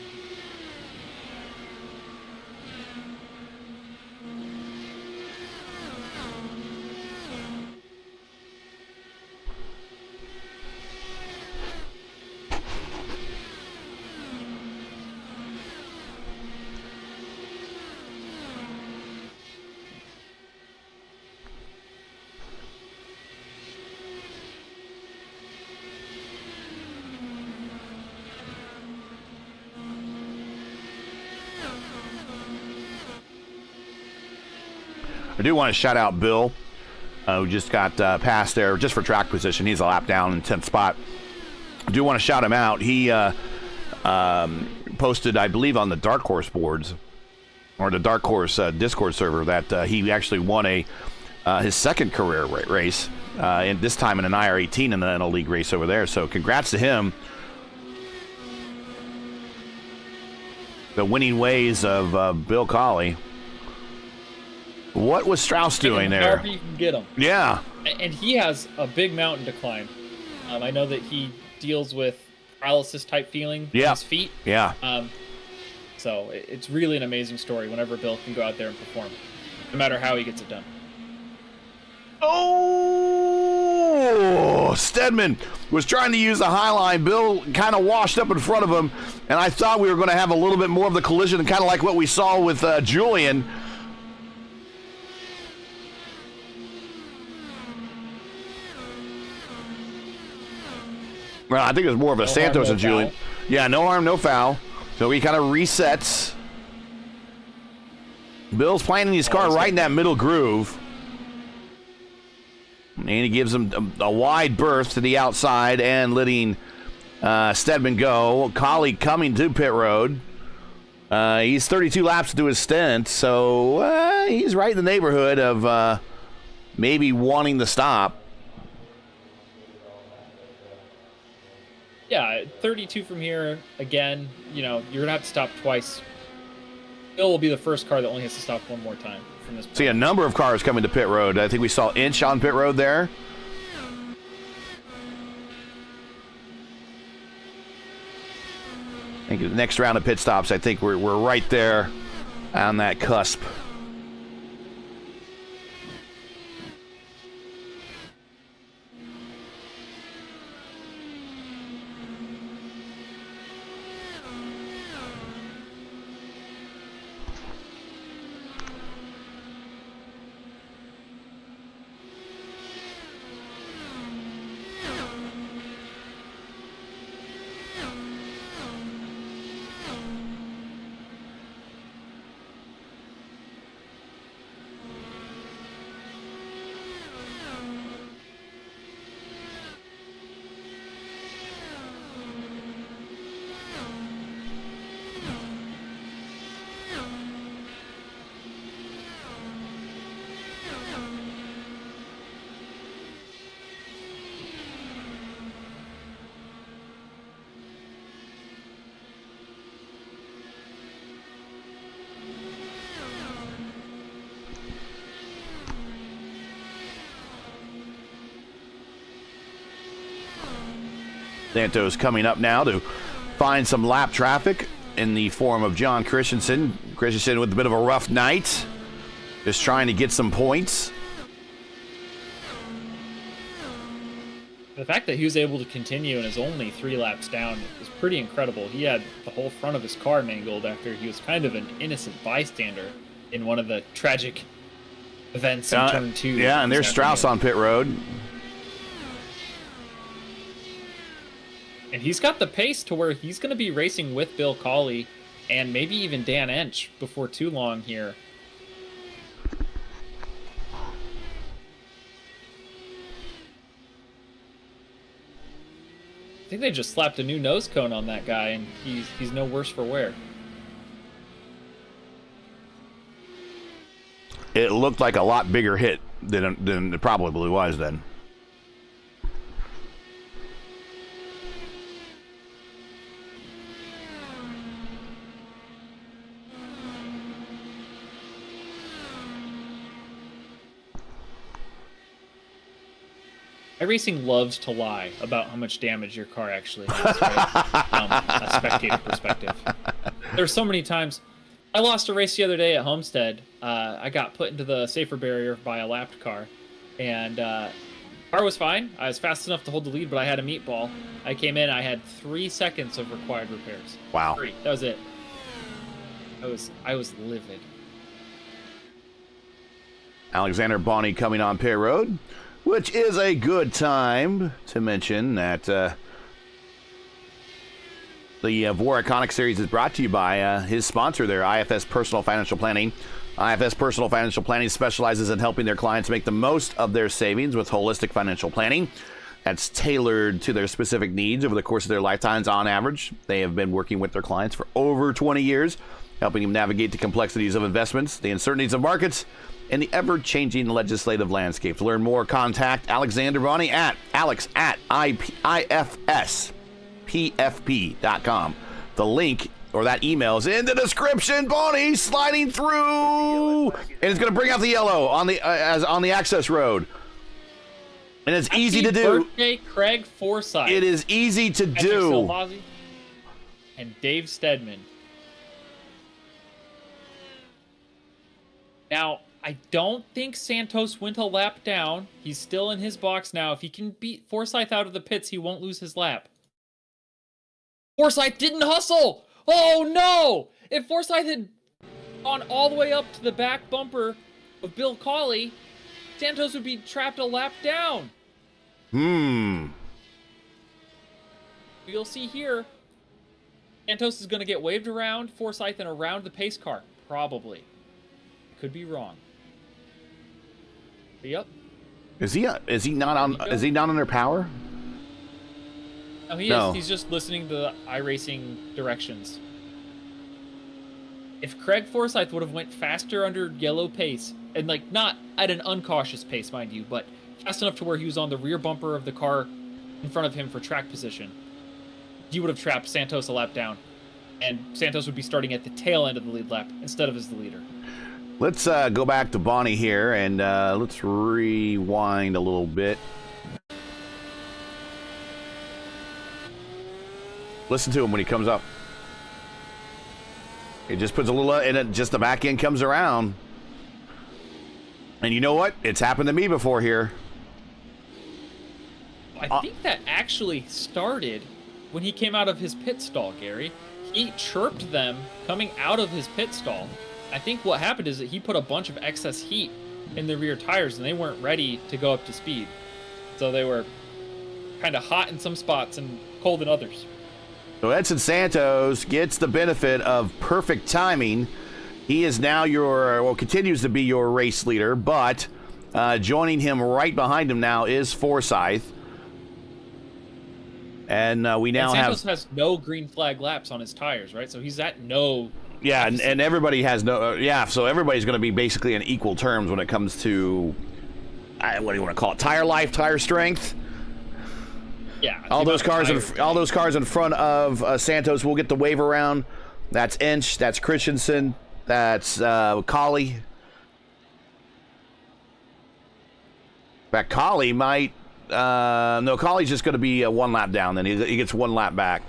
I do want to shout out Bill, who just got passed there just for track position. He's a lap down in 10th spot. I do want to shout him out. He posted, I believe, on the Dark Horse boards, or the Dark Horse Discord server, that he actually won his second career race, and this time in an IR18 in the NL League race over there. So congrats to him. The winning ways of Bill Colley. What was Strauss doing there? However you can get him. Yeah. And he has a big mountain to climb. I know that he deals with paralysis type feeling in his feet. Yeah. So it's really an amazing story whenever Bill can go out there and perform, no matter how he gets it done. Oh, Stedman was trying to use the high line. Bill kind of washed up in front of him, and I thought we were going to have a little bit more of the collision, kind of like what we saw with Julian. Well, I think it was more of a Santos and Julian. Yeah, no harm, no foul. So he kind of resets. Bill's planting his car right in that middle groove. And he gives him a wide berth to the outside and letting Stedman go. Colley coming to pit road. He's 32 laps to do his stint, so he's right in the neighborhood of maybe wanting to stop. Yeah, 32 from here. Again, you know, you're going to have to stop twice. Bill will be the first car that only has to stop one more time from this point. See a number of cars coming to pit road. I think we saw Inch on pit road there. I think the next round of pit stops, I think we're right there on that cusp. Santos coming up now to find some lap traffic in the form of John Christensen. Christensen with a bit of a rough night, just trying to get some points. The fact that he was able to continue and is only 3 laps down is pretty incredible. He had the whole front of his car mangled after he was kind of an innocent bystander in one of the tragic events in Turn 2. Yeah, and there's Strauss on pit road. And he's got the pace to where he's going to be racing with Bill Colley and maybe even Dan Ench before too long here. I think they just slapped a new nose cone on that guy, and he's no worse for wear. It looked like a lot bigger hit than it probably was then. iRacing loves to lie about how much damage your car actually has, right? From a spectator perspective. There's so many times. I lost a race the other day at Homestead. I got put into the safer barrier by a lapped car, and car was fine. I was fast enough to hold the lead, but I had a meatball. I came in. I had 3 seconds of required repairs. Wow. 3. That was it. I was livid. Alexander Bonney coming on pit road, which is a good time to mention that the VOR Iconic Series is brought to you by his sponsor there, IFS Personal Financial Planning. IFS Personal Financial Planning specializes in helping their clients make the most of their savings with holistic financial planning that's tailored to their specific needs over the course of their lifetimes. On average, they have been working with their clients for over 20 years, helping them navigate the complexities of investments, the uncertainties of markets, and the ever-changing legislative landscape. To learn more, contact Alexander Bonney at alex@ifspfp.com. The link or that email is in the description. Bonney sliding through, and it's going to bring out the yellow on the on the access road. And it's easy to do. Birthday, Craig Forsyth. It is easy to do. And Dave Stedman. Now, I don't think Santos went a lap down. He's still in his box now. If he can beat Forsyth out of the pits, he won't lose his lap. Forsyth didn't hustle! Oh no! If Forsyth had gone all the way up to the back bumper of Bill Cawley, Santos would be trapped a lap down. You'll see here, Santos is going to get waved around Forsyth and around the pace car. Probably. Could be wrong. Yep. Is he not under power? No, he is. He's just listening to the iRacing directions. If Craig Forsyth would have went faster under yellow pace, and like not at an uncautious pace, mind you, but fast enough to where he was on the rear bumper of the car in front of him for track position, he would have trapped Santos a lap down, and Santos would be starting at the tail end of the lead lap instead of as the leader. Let's go back to Bonnie here, and let's rewind a little bit. Listen to him when he comes up. He just puts a little, and it just the back end comes around. And you know what? It's happened to me before here. I think that actually started when he came out of his pit stall, Gary. He chirped them coming out of his pit stall. I think what happened is that he put a bunch of excess heat in the rear tires and they weren't ready to go up to speed. So they were kind of hot in some spots and cold in others. So Edson Santos gets the benefit of perfect timing. He is now continues to be your race leader, but joining him right behind him now is Forsyth. And we now Santos has no green flag laps on his tires, right? So he's at no... Yeah, and everybody has no... so everybody's going to be basically on equal terms when it comes to... what do you want to call it? Tire life, tire strength? Yeah. All those cars in front of Santos will get the wave around. That's Inch, that's Christensen, that's Cawley. In fact, Cawley might... no, Cawley's just going to be one lap down, then he gets one lap back.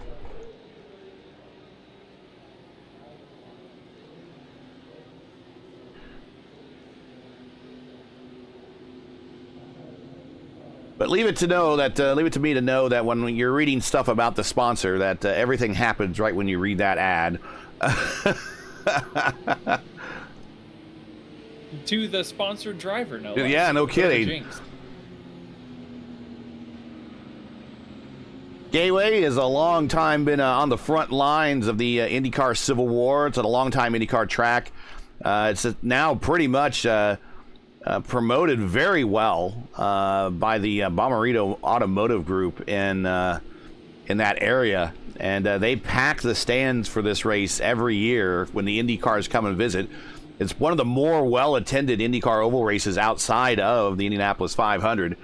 But leave it to me to know that when you're reading stuff about the sponsor, that everything happens right when you read that ad. To the sponsored driver, no. Yeah, no kidding. Gateway is a long time been on the front lines of the IndyCar Civil War. It's a long time IndyCar track. It's now pretty much promoted very well by the Bommarito Automotive Group in that area, and they pack the stands for this race every year when the Indy cars come and visit. It's one of the more well-attended IndyCar oval races outside of the Indianapolis 500,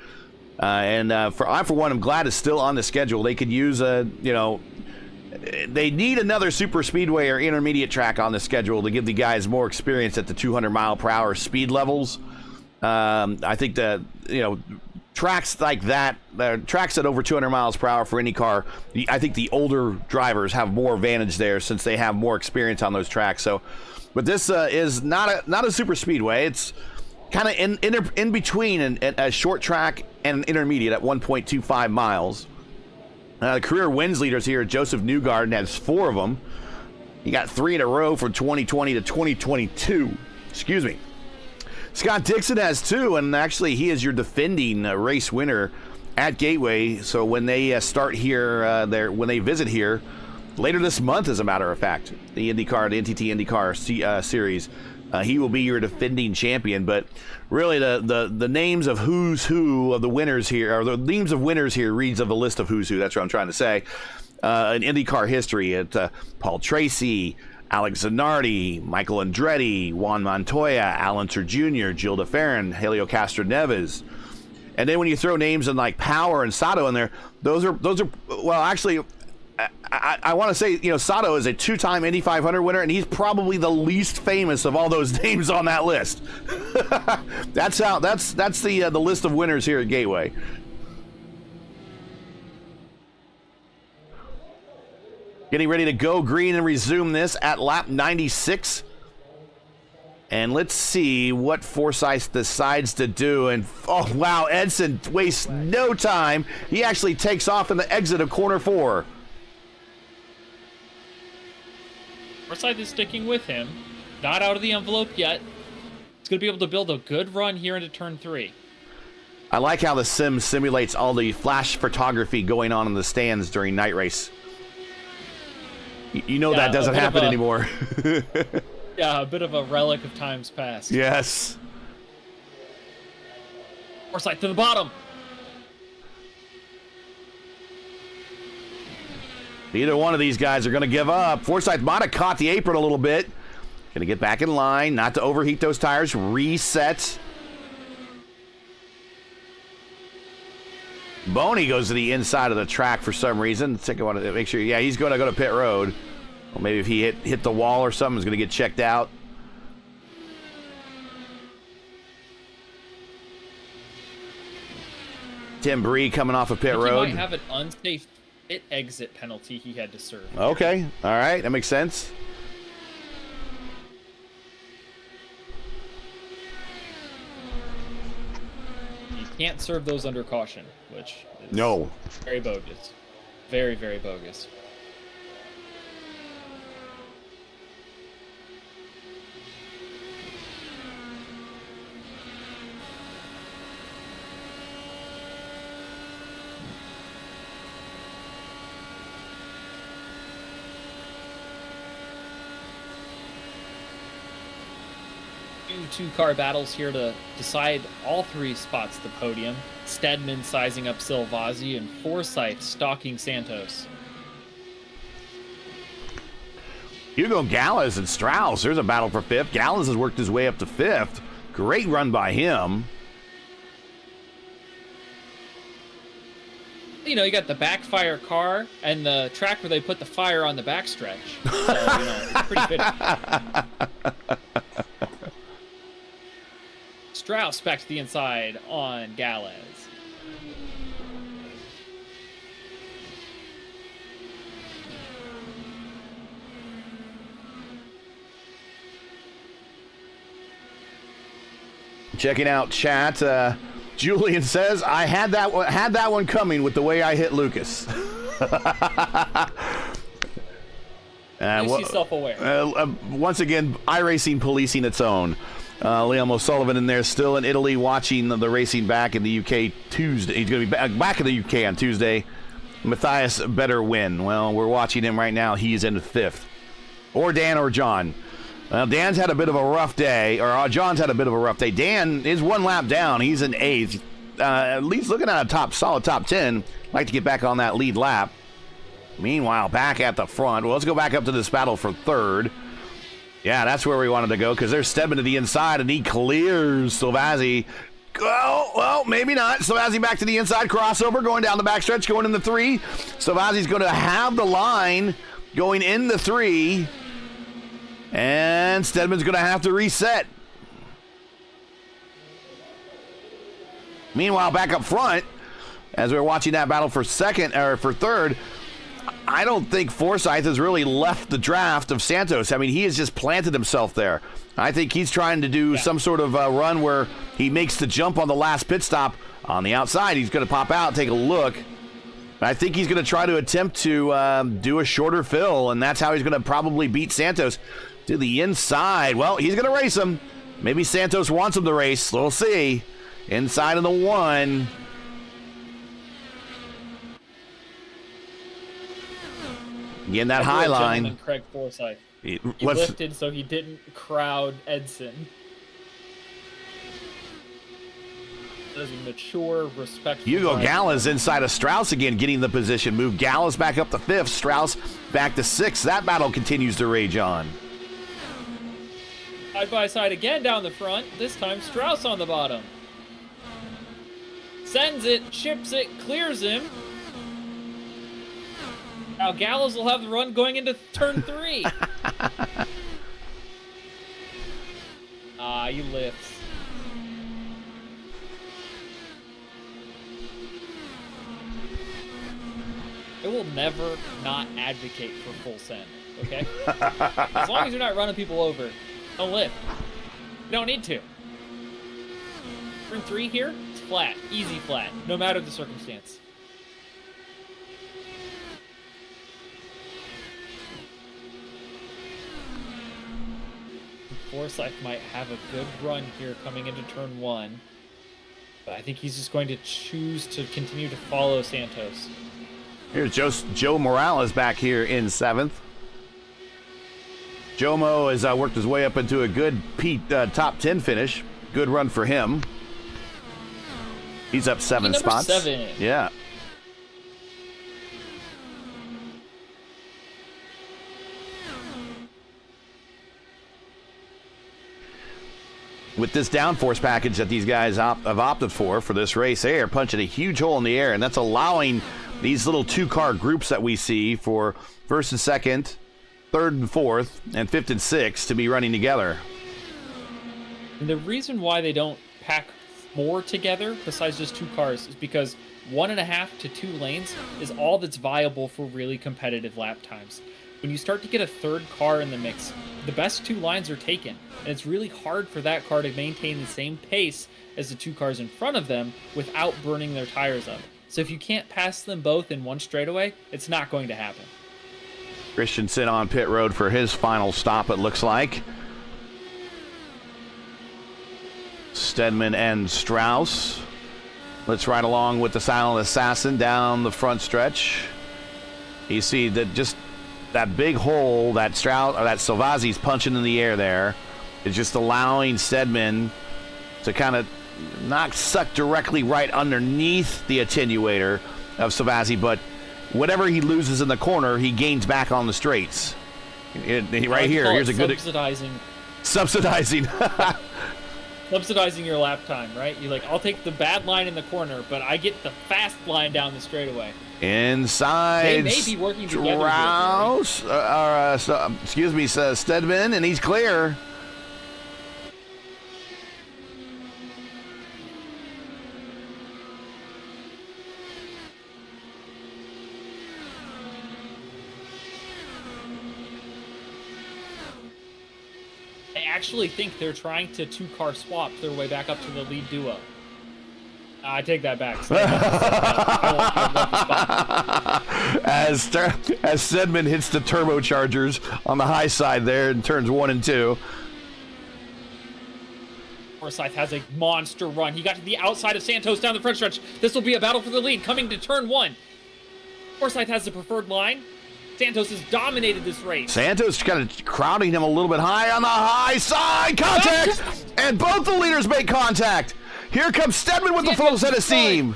and I for one am glad it's still on the schedule. They could use they need another super speedway or intermediate track on the schedule to give the guys more experience at the 200 mile per hour speed levels. I think that, tracks like that, tracks at over 200 miles per hour for IndyCar, I think the older drivers have more advantage there since they have more experience on those tracks. So, but this is not a super speedway. It's kind of in between a short track and an intermediate at 1.25 miles. The career wins leaders here, Joseph Newgarden has 4 of them. He got 3 in a row from 2020 to 2022. Excuse me. Scott Dixon has 2, and actually he is your defending race winner at Gateway. So when they start here, when they visit here later this month, as a matter of fact, the NTT IndyCar series, he will be your defending champion. But really, the names of who's who of the winners here, or the names of winners here, reads of the list of who's who. That's what I'm trying to say. In IndyCar history, it's Paul Tracy, Alex Zanardi, Michael Andretti, Juan Montoya, Alan Tur Jr., Gil DeFerrin, Helio Castroneves. And then when you throw names in like Power and Sato in there, those are well, actually, I want to say, Sato is a 2-time Indy 500 winner, and he's probably the least famous of all those names on that list. That's the list of winners here at Gateway. Getting ready to go green and resume this at lap 96. And let's see what Forsyth decides to do. And, oh, wow, Edson wastes no time. He actually takes off in the exit of corner 4. Forsyth is sticking with him. Not out of the envelope yet. He's going to be able to build a good run here into turn 3. I like how the sim simulates all the flash photography going on in the stands during night race. You know that doesn't happen anymore. Yeah, a bit of a relic of times past. Yes. Forsyth to the bottom. Neither one of these guys are going to give up. Forsyth might have caught the apron a little bit. Going to get back in line, not to overheat those tires. Reset. Boney goes to the inside of the track for some reason. I want to make sure. Yeah, he's going to go to pit road. Well, maybe if he hit the wall or something, he's going to get checked out. Tim Bree coming off of pit road. He might have an unsafe pit exit penalty he had to serve. Okay, all right, that makes sense. You can't serve those under caution, which is very bogus. Very, very bogus. Two-car battles here to decide all 3 spots at the podium. Stedman sizing up Silvazzi and Forsyth stalking Santos. Hugo Gallas and Strauss. There's a battle for 5th. Gallas has worked his way up to 5th. Great run by him. You know, you got the backfire car and the track where they put the fire on the backstretch. So, you know, it's pretty fitting. Strauss back to the inside on Galez. Checking out chat. Julian says, I had that one coming with the way I hit Lucas. He's self-aware. Once again, iRacing policing its own. Liam O'Sullivan in there, still in Italy, watching the racing back in the UK Tuesday. He's going to be back in the UK on Tuesday. Matthias better win. Well, we're watching him right now. He's in 5th. Or Dan or John. Well, Dan's had a bit of a rough day, or John's had a bit of a rough day. Dan is 1 lap down. He's in 8th. At least looking at a solid top 10. Like to get back on that lead lap. Meanwhile, back at the front. Well, let's go back up to this battle for 3rd. Yeah, that's where we wanted to go, because there's Stedman to the inside, and he clears Silvazzi. Well, maybe not. Silvazzi back to the inside, crossover, going down the backstretch, going in the 3. Silvazzi's going to have the line going in the 3, and Stedman's going to have to reset. Meanwhile, back up front, as we're watching that battle for 3rd, I don't think Forsyth has really left the draft of Santos. I mean, he has just planted himself there. I think he's trying to do some sort of run where he makes the jump on the last pit stop on the outside. He's going to pop out, take a look. I think he's going to try to attempt to do a shorter fill, and that's how he's going to probably beat Santos to the inside. Well, he's going to race him. Maybe Santos wants him to race. We'll see. Inside of the 1. Again, that high line. Craig Forsyth. He lifted so he didn't crowd Edson. As a mature, respectful. Hugo Gallas inside of Strauss again, getting the position. Move Gallas back up to 5th. Strauss back to 6th. That battle continues to rage on. Side by side again down the front. This time Strauss on the bottom. Sends it, ships it, clears him. Now Gallows will have the run going into turn 3. He lifts. I will never not advocate for full send, okay? As long as you're not running people over, don't lift. You don't need to. Turn 3 here, it's flat, easy flat, no matter the circumstance. Forsyth might have a good run here coming into turn 1. But I think he's just going to choose to continue to follow Santos. Here's Joe Morales back here in 7th. Jomo has worked his way up into a good top 10 finish. Good run for him. He's up 7 spots. 7. Yeah. With this downforce package that these guys have opted for this race, they are punching a huge hole in the air, and that's allowing these little 2-car groups that we see for first and second, third and fourth, and fifth and sixth to be running together. And the reason why they don't pack more together besides just 2 cars is because 1.5 to 2 lanes is all that's viable for really competitive lap times. When you start to get a third car in the mix, the best 2 lines are taken, and it's really hard for that car to maintain the same pace as the 2 cars in front of them without burning their tires up. So if you can't pass them both in one straightaway, it's not going to happen. Christensen on pit road for his final stop, it looks like. Stedman and Strauss. Let's ride along with the Silent Assassin down the front stretch. You see that just that big hole that Salvazzi's punching in the air there is just allowing Stedman to kind of not suck directly right underneath the attenuator of Salvazzi, but whatever he loses in the corner, he gains back on the straights. Right here, here's a good subsidizing. Subsidizing your lap time, right? You're like, I'll take the bad line in the corner, but I get the fast line down the straightaway. Inside, they may be working together. Says Stedman, and he's clear. I actually think they're trying to 2-car swap their way back up to the lead duo. I take that back. As Stedman hits the turbochargers on the high side there in turns 1 and 2. Forsyth has a monster run. He got to the outside of Santos down the front stretch. This will be a battle for the lead coming to turn 1. Forsyth has the preferred line. Santos has dominated this race. Santos kind of crowding him a little bit high on the high side. Contact! And both the leaders make contact. Here comes Stedman with the full set of steam.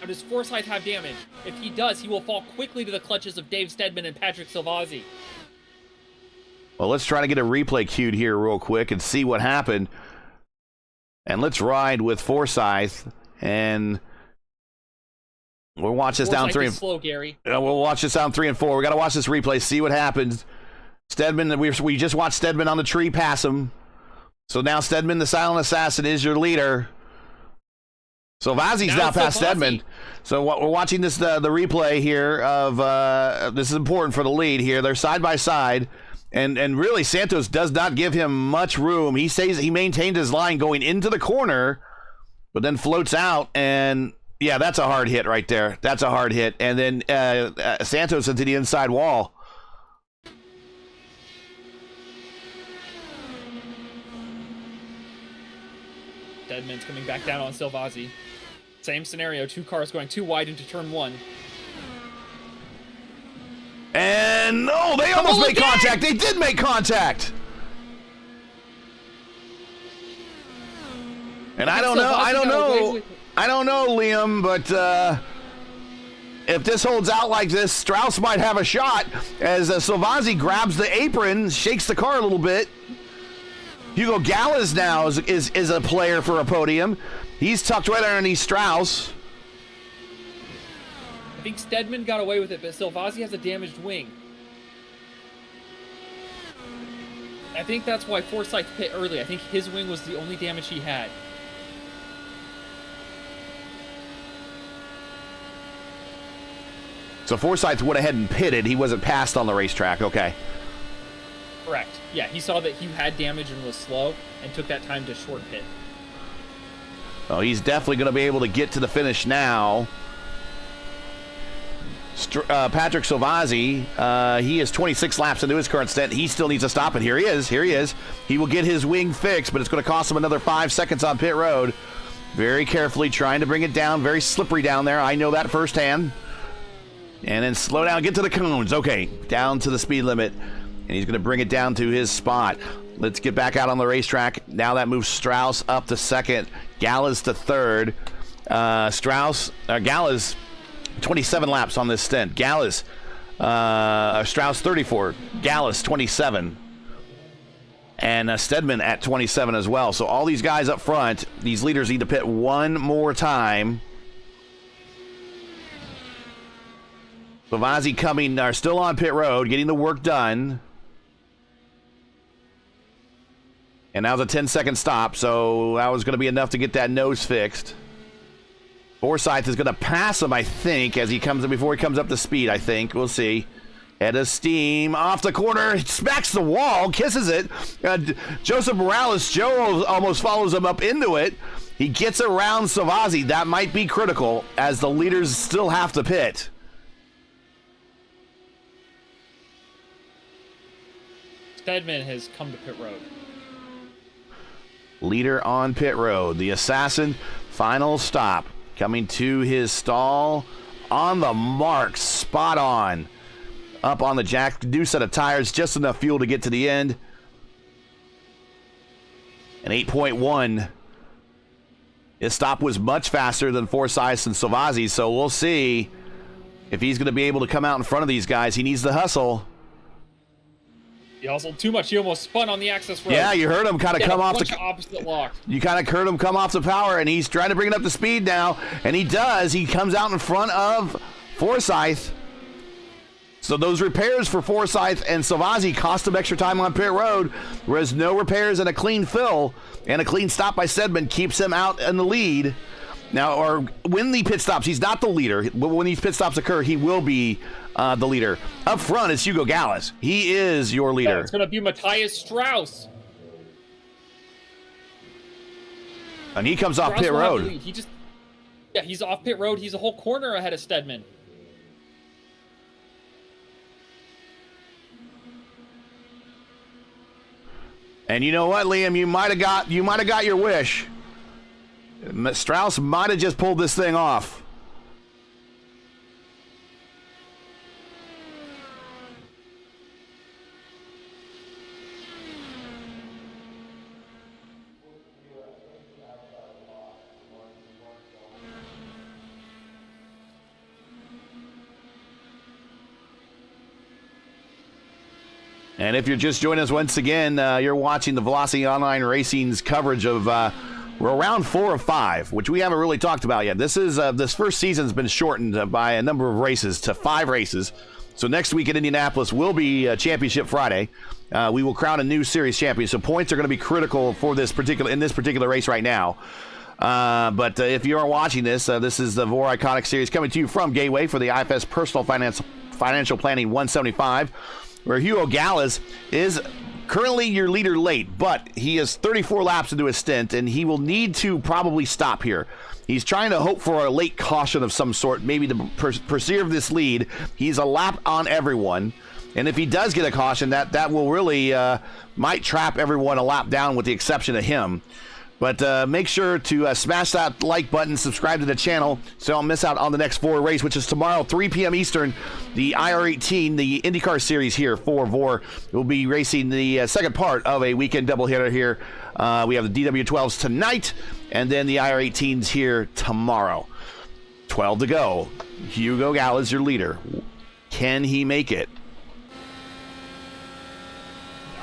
Now, does Forsyth have damage? If he does, he will fall quickly to the clutches of Dave Stedman and Patrick Salvazzi. Well, let's try to get a replay queued here real quick and see what happened. And let's ride with Forsyth, and we'll watch this down 3 and slow, Gary. We'll watch this down 3 and 4. We got to watch this replay, see what happens. Stedman, we just watched Stedman on the tree pass him. So now Stedman, the Silent Assassin, is your leader. Salvazzi's now past Stedman. So we're watching this the replay here of this is important for the lead here. They're side by side. And really, Santos does not give him much room. He maintained his line going into the corner, but then floats out. And, yeah, that's a hard hit right there. That's a hard hit. And then Santos into the inside wall. Stedman's coming back down on Salvazzi. Same scenario, 2 cars going too wide into turn 1. And no, they almost made contact. They did make contact. And I don't know, Liam, but if this holds out like this, Strauss might have a shot as Salvazzi grabs the apron, shakes the car a little bit. Hugo Gallas now is a player for a podium. He's tucked right underneath Strauss. I think Stedman got away with it, but Salvazzi has a damaged wing. I think that's why Forsyth pit early. I think his wing was the only damage he had. So Forsyth went ahead and pitted. He wasn't passed on the racetrack. Okay. Correct. Yeah, he saw that he had damage and was slow and took that time to short pit. Oh, he's definitely going to be able to get to the finish now. Patrick Salvazzi, he is 26 laps into his current stint. He still needs to stop it. Here he is. Here he is. He will get his wing fixed, but it's going to cost him another 5 seconds on pit road. Very carefully trying to bring it down. Very slippery down there. I know that firsthand. And then slow down. Get to the cones. Okay, down to the speed limit. And he's going to bring it down to his spot. Let's get back out on the racetrack. Now that moves Strauss up to second. Gallas to third. Gallas, 27 laps on this stint. Gallas, Strauss 34. Gallas 27. And Stedman at 27 as well. So all these guys up front, these leaders need to pit one more time. Savazzi coming, are still on pit road, getting the work done. And that was a 10-second stop, so that was going to be enough to get that nose fixed. Forsyth is going to pass him, I think, as he comes before he comes up to speed, I think. We'll see. Head of steam, off the corner, smacks the wall, kisses it. Joseph Morales, Joe almost follows him up into it. He gets around Savazzi. That might be critical, as the leaders still have to pit. Stedman has come to pit road. Leader on pit road. The assassin, final stop. Coming to his stall. On the mark. Spot on. Up on the jack. New set of tires. Just enough fuel to get to the end. An 8.1. His stop was much faster than Forsyth and Savazzi, so we'll see if he's going to be able to come out in front of these guys. He needs the hustle. He hustled too much. He almost spun on the access road. Yeah, you heard him kind of come off the opposite lock. You kind of heard him come off the power, and he's trying to bring it up to speed now, and he does. He comes out in front of Forsyth. So those repairs for Forsyth and Savazzi cost him extra time on pit road, whereas no repairs and a clean fill and a clean stop by Stedman keeps him out in the lead. Now, or when the pit stops, he's not the leader. When these pit stops occur, he will be the leader. Up front, it's Hugo Gallas. He is your leader. No, it's going to be Matthias Strauss. And he comes off pit road. He's off pit road. He's a whole corner ahead of Stedman. And you know what, Liam? You might have got your wish. Strauss might have just pulled this thing off. And if you're just joining us once again, you're watching the Velocity Online Racing's coverage of we're around 4 of 5, which we haven't really talked about yet. This first season's been shortened by a number of races to 5 races. So next week in Indianapolis will be Championship Friday. We will crown a new series champion. So points are going to be critical for this particular race right now. But if you are watching this, this is the VOR Iconic Series coming to you from Gateway for the IFS Personal Financial Planning 175. Where Hugo Gallas is currently your leader late, but he is 34 laps into his stint, and he will need to probably stop here. He's trying to hope for a late caution of some sort, maybe to preserve this lead. He's a lap on everyone, and if he does get a caution, that will really might trap everyone a lap down with the exception of him. But make sure to smash that like button, subscribe to the channel so you don't miss out on the next VOR race, which is tomorrow, 3 p.m. Eastern. The IR18, the IndyCar Series here for VOR, will be racing the second part of a weekend doubleheader here. We have the DW12s tonight, and then the IR18s here tomorrow. 12 to go. Hugo Gallas, your leader. Can he make it?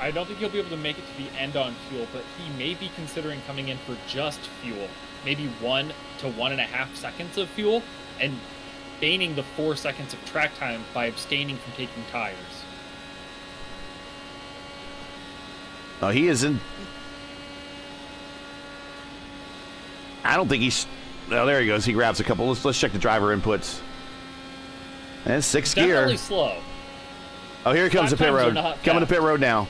I don't think he'll be able to make it to the end on fuel, but he may be considering coming in for just fuel. Maybe 1 to 1.5 seconds of fuel, and gaining the 4 seconds of track time by abstaining from taking tires. Oh, he is in. I don't think he's. Oh, there he goes. He grabs a couple. Let's check the driver inputs. And sixth gear. Definitely slow. Oh, here comes the pit road. Coming to pit road now.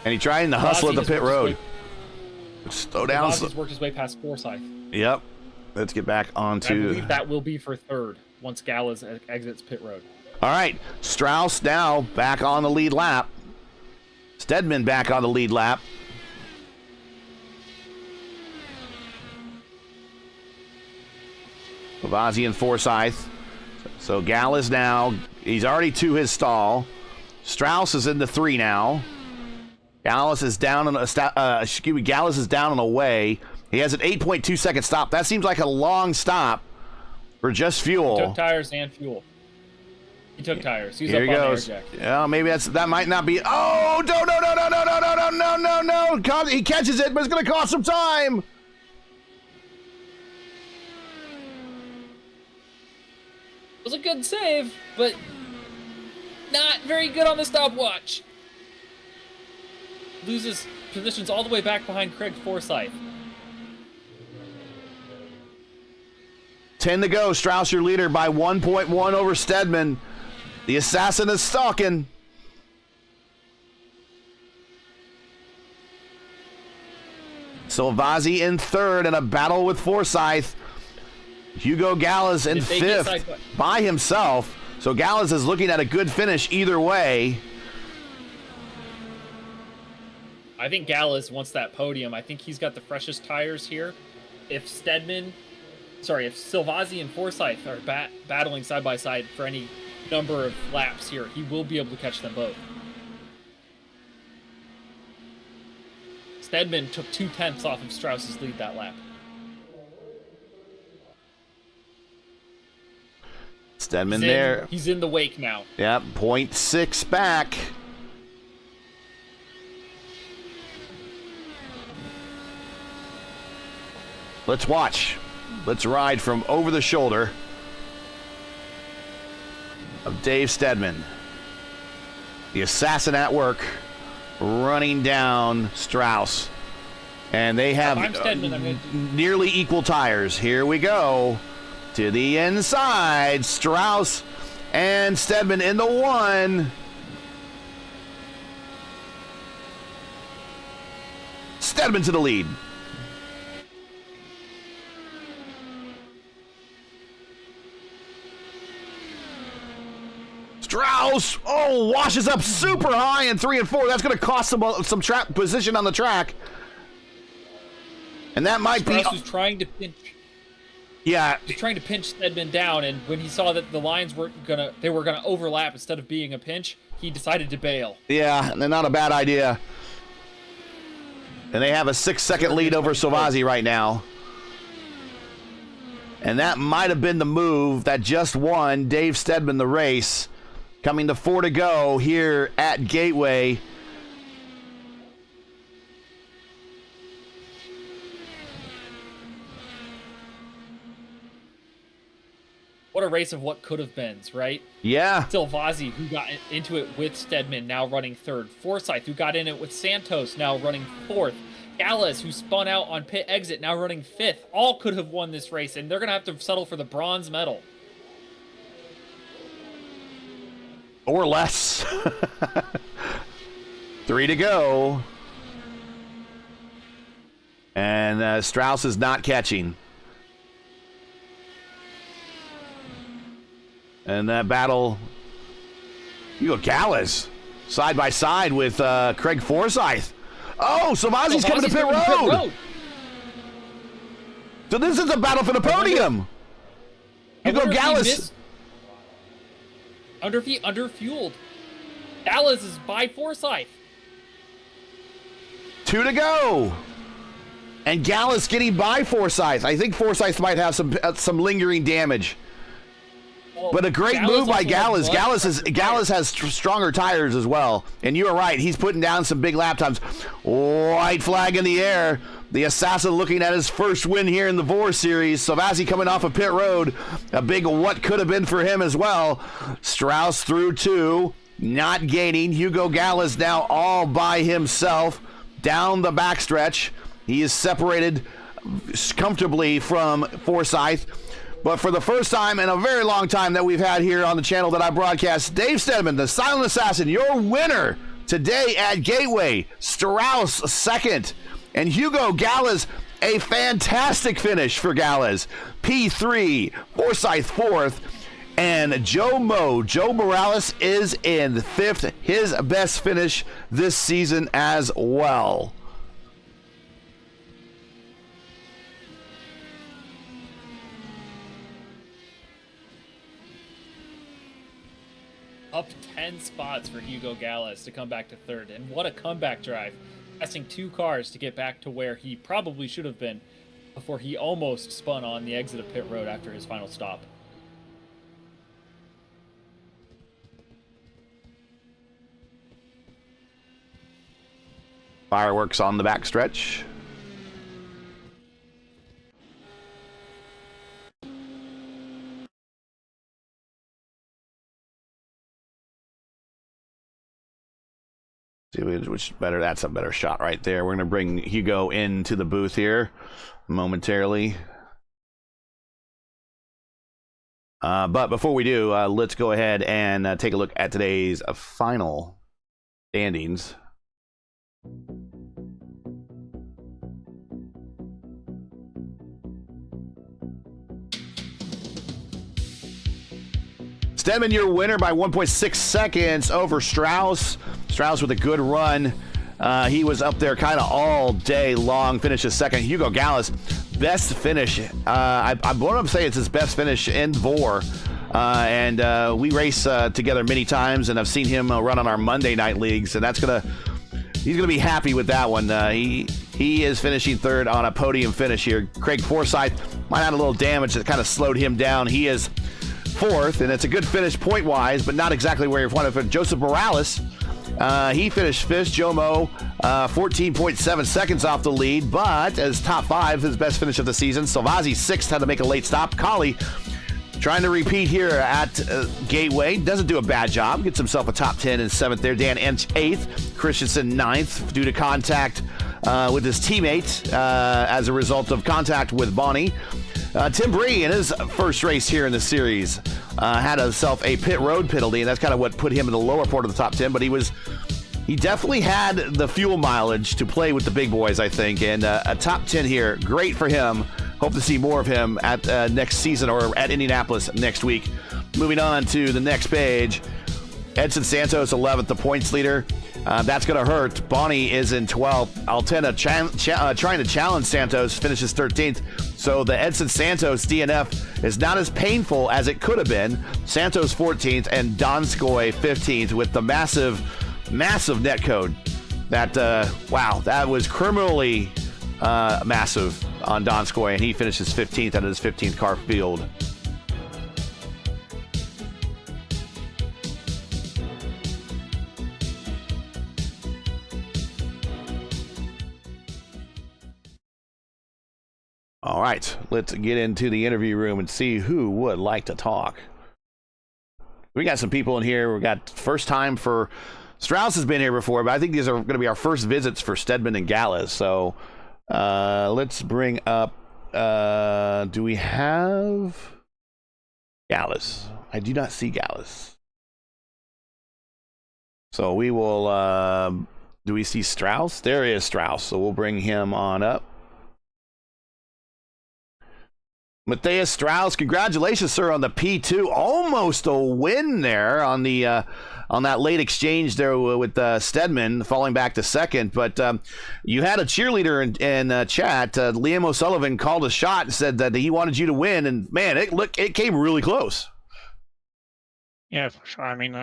And he trying to hustle at the pit road. Slow down. He's worked his way past Forsyth. Yep. Let's get back onto. I believe that will be for third once Gallas exits pit road. All right. Strauss now back on the lead lap. Stedman back on the lead lap. Savazzi and Forsyth. So Gallas now, he's already to his stall. Strauss is into 3 now. Gallas is down on Gallas is down on the way. He has an 8.2 second stop. That seems like a long stop for just fuel. He took tires and fuel. He took tires. He's Here up he on goes. the air jack. Yeah, maybe that might not be. Oh, no. He catches it, but it's going to cost some time. It was a good save, but not very good on the stopwatch. Loses positions all the way back behind Craig Forsyth. 10 to go. Strauss, your leader, by 1.1 over Stedman. The assassin is stalking. Silvazzi in third in a battle with Forsyth. Hugo Gallas in fifth by himself. So Gallas is looking at a good finish either way. I think Gallas wants that podium. I think he's got the freshest tires here. If Silvazzi and Forsyth are battling side by side for any number of laps here, he will be able to catch them both. Stedman took 0.2 off of Strauss's lead that lap. Stedman there. He's in the wake now. Yep, 0.6 back. Let's watch. Let's ride from over the shoulder of Dave Stedman. The assassin at work, running down Strauss. And they have nearly equal tires. Here we go. To the inside. Strauss and Stedman in the 1. Stedman to the lead. Strauss, washes up super high in 3 and 4. That's going to cost some track position on the track. And that might Strauss was trying to pinch. Yeah. He's trying to pinch Stedman down, and when he saw that the lines were gonna overlap instead of being a pinch, he decided to bail. Yeah, not a bad idea. And they have a 6-second lead over Silvazzi right now. And that might have been the move that just won Dave Stedman the race. Coming to 4 to go here at Gateway. What a race of what could have been, right? Yeah. Silvazzi, who got into it with Stedman, now running third. Forsyth, who got in it with Santos, now running fourth. Gallas, who spun out on pit exit, now running fifth. All could have won this race, and they're going to have to settle for the bronze medal. Or less. 3 to go. And Strauss is not catching. And that battle, you go Gallas, side by side with Craig Forsyth. Oh, Silvazzi's coming to pit road. So this is a battle for the podium. You go Gallas. Underfueled. Gallas is by Forsyth. 2 to go. And Gallas getting by Forsyth. I think Forsyth might have some lingering damage. Well, but a great move by Gallas. Gallas has stronger tires as well. And you are right. He's putting down some big lap times. White flag in the air. The assassin looking at his first win here in the VOR series. Silvazzi coming off of pit road. A big what could have been for him as well. Strauss through 2. Not gaining. Hugo Gallas now all by himself. Down the backstretch. He is separated comfortably from Forsyth. But for the first time in a very long time that we've had here on the channel that I broadcast, Dave Stedman, the Silent Assassin, your winner today at Gateway. Strauss second. And Hugo Gallas, a fantastic finish for Gallas. P3, Forsyth fourth. And Joe Morales is in fifth. His best finish this season as well. Up 10 spots for Hugo Gallas to come back to third. And what a comeback drive. Passing 2 cars to get back to where he probably should have been before he almost spun on the exit of pit road after his final stop. Fireworks on the backstretch. See which better. That's a better shot right there. We're going to bring Hugo into the booth here momentarily. But before we do, let's go ahead and take a look at today's final standings. Stedman, your winner by 1.6 seconds over Strauss. Strauss with a good run. He was up there kind of all day long. Finishes second. Hugo Gallas, best finish. I want to say it's his best finish in VOR. And we race together many times, and I've seen him run on our Monday night leagues, and he's gonna be happy with that one. He is finishing third on a podium finish here. Craig Forsyth might have a little damage that kind of slowed him down. He is fourth, and it's a good finish point-wise, but not exactly where you want it. Joseph Morales, he finished fifth. Jomo, 14.7 seconds off the lead, but as top 5, his best finish of the season. Salvazzi sixth, had to make a late stop. Colley trying to repeat here at Gateway. Doesn't do a bad job. Gets himself a top 10 and 7th there. Dan Ench 8th. Christensen 9th due to contact with his teammate as a result of contact with Bonnie. Tim Bree in his first race here in the series had himself a pit road penalty, and that's kind of what put him in the lower part of the top 10, but he definitely had the fuel mileage to play with the big boys, I think, and a top 10 here. Great for him. Hope to see more of him at next season or at Indianapolis next week. Moving on to the next page. Edson Santos, 11th, the points leader. That's going to hurt. Bonnie is in 12th. Altena trying to challenge Santos, finishes 13th. So the Edson Santos DNF is not as painful as it could have been. Santos 14th and Donskoy 15th with the massive net code. Wow, that was criminally massive on Donskoy, and he finishes 15th out of his 15th car field. All right, let's get into the interview room and see who would like to talk. We got some people in here. We got first time for Strauss has been here before, but I think these are going to be our first visits for Stedman and Gallas. So let's bring up. Do we have Gallas? I do not see Gallas. So we will. Do we see Strauss? There is Strauss. So we'll bring him on up. Matthias Strauss, congratulations, sir, on the P2. Almost a win there on the on that late exchange there with Stedman, falling back to second. But you had a cheerleader in chat. Liam O'Sullivan called a shot and said that he wanted you to win. And man, it came really close. Yeah, for sure. I mean,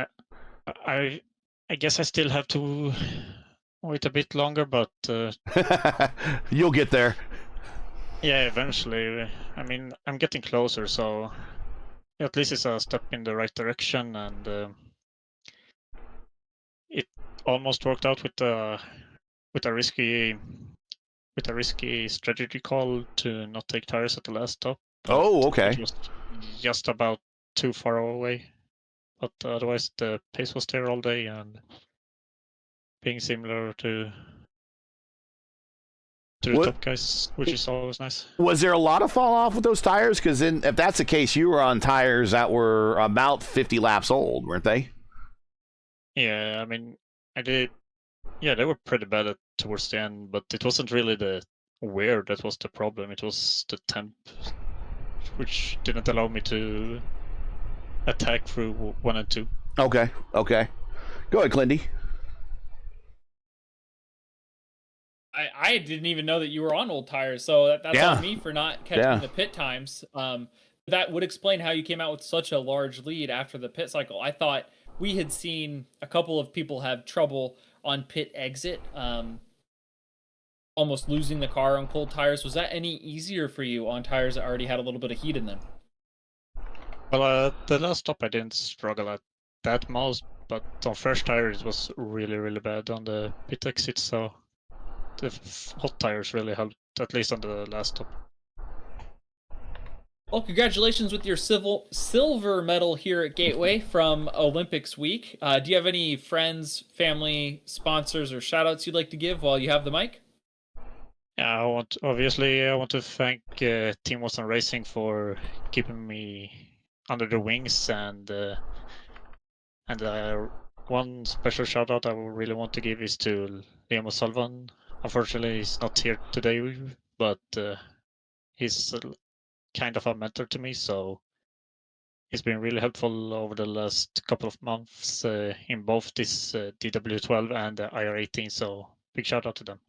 I guess I still have to wait a bit longer, but you'll get there. Yeah, eventually. I mean, I'm getting closer, so at least it's a step in the right direction, and it almost worked out with a risky strategy call to not take tires at the last stop. Oh, okay. It was just about too far away, but otherwise the pace was there all day, and being similar to to the top guys, which is always nice. Was there a lot of fall off with those tires? Because if that's the case, you were on tires that were about 50 laps old, weren't they? Yeah, I mean, I did. Yeah, they were pretty bad towards the end, but it wasn't really the wear that was the problem. It was the temp, which didn't allow me to attack through 1 and 2. Okay. Go ahead, Clindy. I didn't even know that you were on old tires, so that's on me for not catching the pit times. That would explain how you came out with such a large lead after the pit cycle. I thought we had seen a couple of people have trouble on pit exit, almost losing the car on cold tires. Was that any easier for you on tires that already had a little bit of heat in them? Well, the last stop I didn't struggle at that much, but on fresh tires it was really, really bad on the pit exit, so the hot tires really helped, at least on the last stop. Well, congratulations with your silver medal here at Gateway from Olympics week. Do you have any friends, family, sponsors, or shout-outs you'd like to give while you have the mic? Yeah, I want to thank Team Watson Racing for keeping me under the wings, and one special shout out I really want to give is to Liam O'Sullivan. Unfortunately, he's not here today, but he's kind of a mentor to me, so he's been really helpful over the last couple of months in both this DW12 and IR18. So big shout out to them.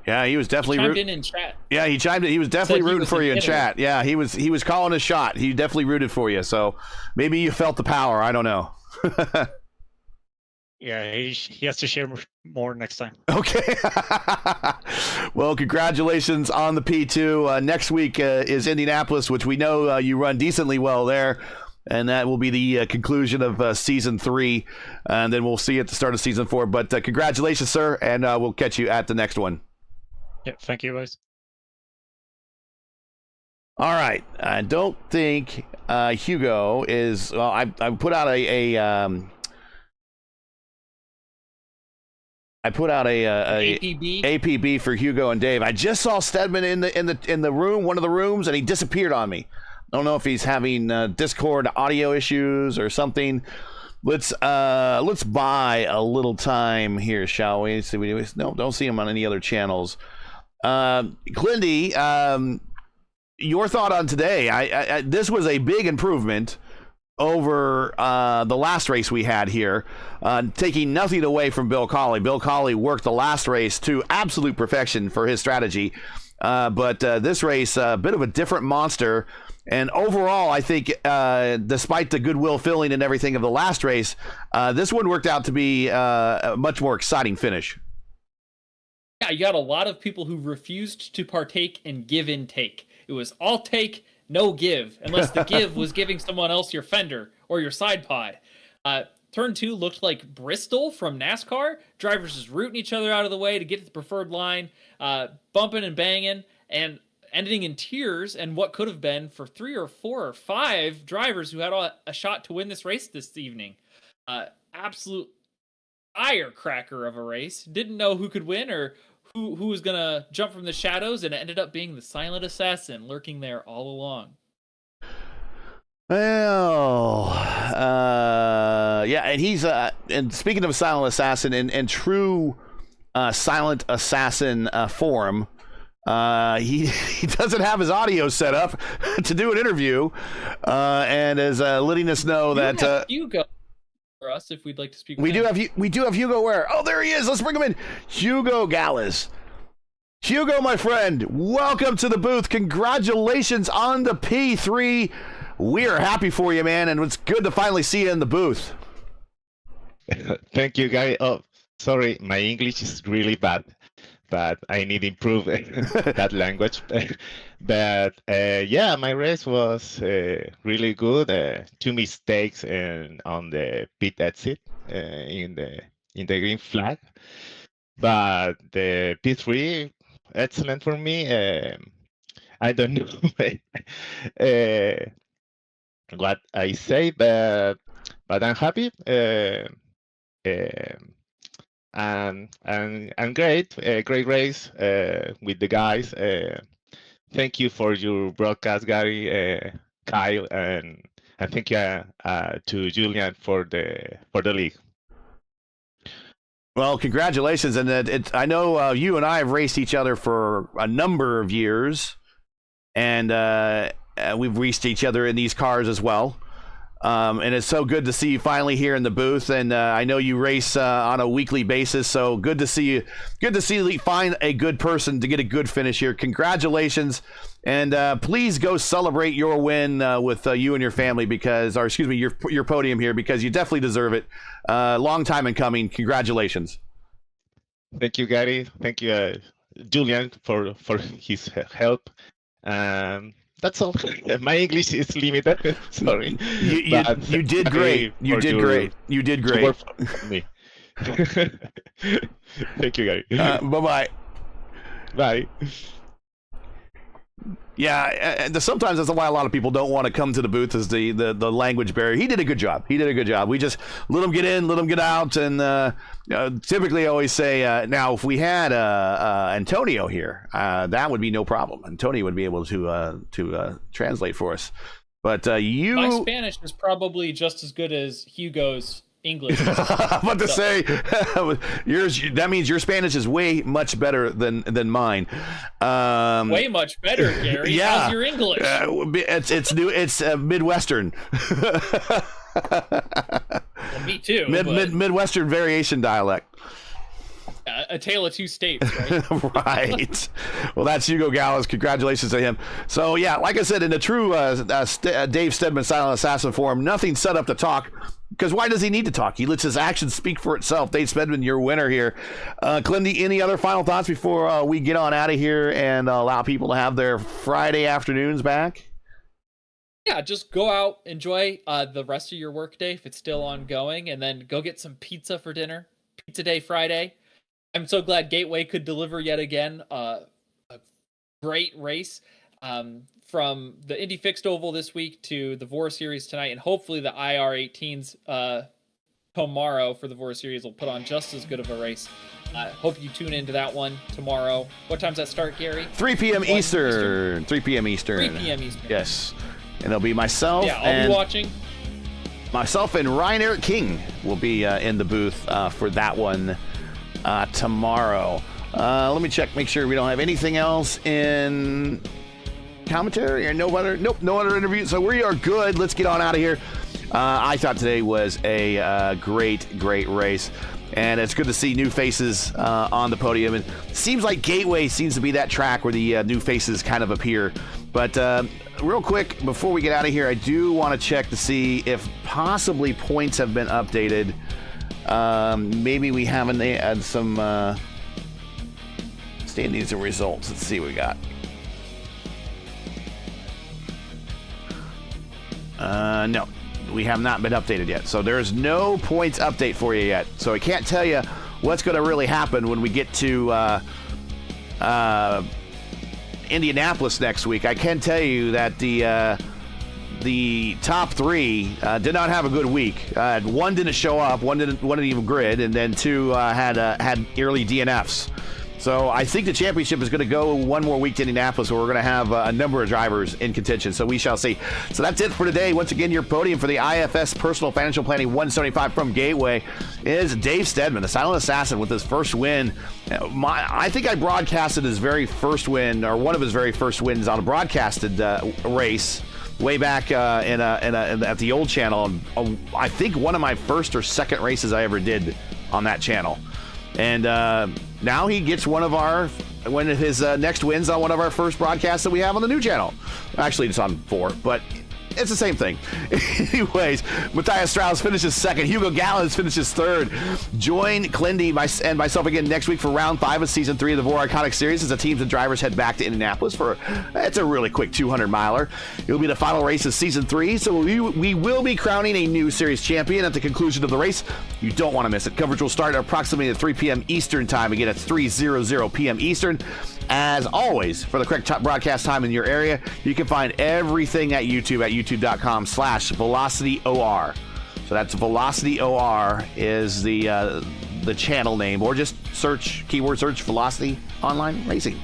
Yeah, he was definitely chimed in chat. Yeah, he chimed in. He was definitely rooting for you in chat. Yeah, he was calling a shot. He definitely rooted for you. So maybe you felt the power. I don't know. Yeah, he has to share more next time. Okay. Well, congratulations on the P2. Next week is Indianapolis, which we know you run decently well there. And that will be the conclusion of Season 3. And then we'll see you at the start of Season 4. But congratulations, sir. And we'll catch you at the next one. Yeah, thank you, guys. All right. I don't think Hugo is... Well, I put out I put out a APB for Hugo and Dave. I just saw Stedman in the room, one of the rooms, and he disappeared on me. I don't know if he's having Discord audio issues or something. Let's buy a little time here, shall we? See, no, don't see him on any other channels. Clindy, your thought on today? This was a big improvement over the last race we had here, taking nothing away from Bill Colley. Bill Colley worked the last race to absolute perfection for his strategy, but this race, a bit of a different monster. And overall, I think, despite the goodwill filling and everything of the last race, this one worked out to be a much more exciting finish. Yeah, you got a lot of people who refused to partake in give and take. It was all take, no give, unless the give was giving someone else your fender or your side pod. Turn 2 looked like Bristol from NASCAR. Drivers just rooting each other out of the way to get to the preferred line, bumping and banging, and ending in tears, and what could have been for 3 or 4 or 5 drivers who had a shot to win this race this evening. Absolute firecracker of a race. Didn't know who could win or who was going to jump from the shadows, and it ended up being the silent assassin lurking there all along. Well, yeah, and he's and speaking of silent assassin and true silent assassin form, he doesn't have his audio set up to do an interview, and is letting us know that Hugo for us if we'd like to speak. We do have Hugo where? Oh, there he is. Let's bring him in. Hugo Gallas. Hugo, my friend, welcome to the booth. Congratulations on the P3. We are happy for you, man, and it's good to finally see you in the booth. Thank you, guys. Oh, sorry, my English is really bad, but I need to improve that language. But yeah, my race was really good. 2 mistakes on the pit exit in the green flag, but the P3 excellent for me. I don't know what I say, but I'm happy. and great, great race with the guys. Thank you for your broadcast, Gary, Kyle, and thank you to Julian for the league. Well, congratulations, and I know you and I have raced each other for a number of years, and we've raced each other in these cars as well. And it's so good to see you finally here in the booth. And I know you race on a weekly basis, so good to see you. Good to see you find a good person to get a good finish here. Congratulations, and please go celebrate your win with you and your family, because, or excuse me, your podium here, because you definitely deserve it. Long time in coming. Congratulations. Thank you, Gary. Thank you, Julian, for his help. That's all. My English is limited. Sorry. You did great. You did great. You did great. For me. Thank you, Gary. Bye-bye. Bye. Yeah, sometimes that's why a lot of people don't want to come to the booth, is the language barrier. He did a good job. We just let him get in, let him get out, and typically I always say, now if we had Antonio here, that would be no problem. Antonio would be able to translate for us. But my Spanish is probably just as good as Hugo's English. I'm about to say, yours. That means your Spanish is way much better than mine. Way much better, Gary. Yeah. How's your English? It's new. It's Midwestern. Well, me too. Midwestern variation dialect. A tale of two states, right? Right. Well, that's Hugo Gallas. Congratulations to him. So, yeah, like I said, in the true Dave Stedman Silent Assassin form, nothing set up to talk, because why does he need to talk? He lets his actions speak for itself. Dave Stedman, your winner here. Clindy, any other final thoughts before we get on out of here and allow people to have their Friday afternoons back? Yeah, just go out, enjoy the rest of your workday if it's still ongoing, and then go get some pizza for dinner. Pizza Day Friday. I'm so glad Gateway could deliver yet again a great race, from the Indy Fixed Oval this week to the VOR Series tonight, and hopefully the IR18s tomorrow for the VOR Series will put on just as good of a race. Hope you tune into that one tomorrow. What time's that start, Gary? 3 p.m. Eastern. 3 p.m. Eastern. 3 p.m. Eastern. Yes. And it'll be myself. Yeah, I'll be watching. Myself and Ryan Eric King will be in the booth for that one tomorrow. Let me check, make sure we don't have anything else in commentary or no other interviews. So we are good. Let's get on out of here. I thought today was a great race, and it's good to see new faces on the podium. And it seems like Gateway seems to be that track where the new faces kind of appear. But real quick, before we get out of here, I do want to check to see if possibly points have been updated. Maybe we haven't had some standings and results. Let's see what we got. No, we have not been updated yet. So there's no points update for you yet. So I can't tell you what's going to really happen when we get to Indianapolis next week. I can tell you that the top three did not have a good week. One didn't show up, one didn't even grid, and then two had early DNFs. So I think the championship is going to go one more week to Indianapolis, where we're going to have a number of drivers in contention. So we shall see. So that's it for today. Once again, your podium for the IFS Personal Financial Planning 175 from Gateway is Dave Stedman, the Silent Assassin, with his first win. I think I broadcasted his very first win, or one of his very first wins on a broadcasted race way back at the old channel. I think one of my first or second races I ever did on that channel. And now he gets one of his next wins on one of our first broadcasts that we have on the new channel. Actually, it's on 4, but it's the same thing. Anyways, Matthias Strauss finishes second. Hugo Gallas finishes third. Join Clindy and myself again next week for round 5 of season 3 of the VOR Iconic Series, as the teams and drivers head back to Indianapolis for it's a really quick 200-miler. It'll be the final race of season 3, so we will be crowning a new series champion at the conclusion of the race. You don't want to miss it. Coverage will start approximately at 3 p.m. Eastern time. Again, it's 3:00 p.m. Eastern. As always, for the correct broadcast time in your area, you can find everything at YouTube at youtube.com/VelocityOR. So that's VelocityOR is the the channel name, or just keyword search Velocity Online Racing.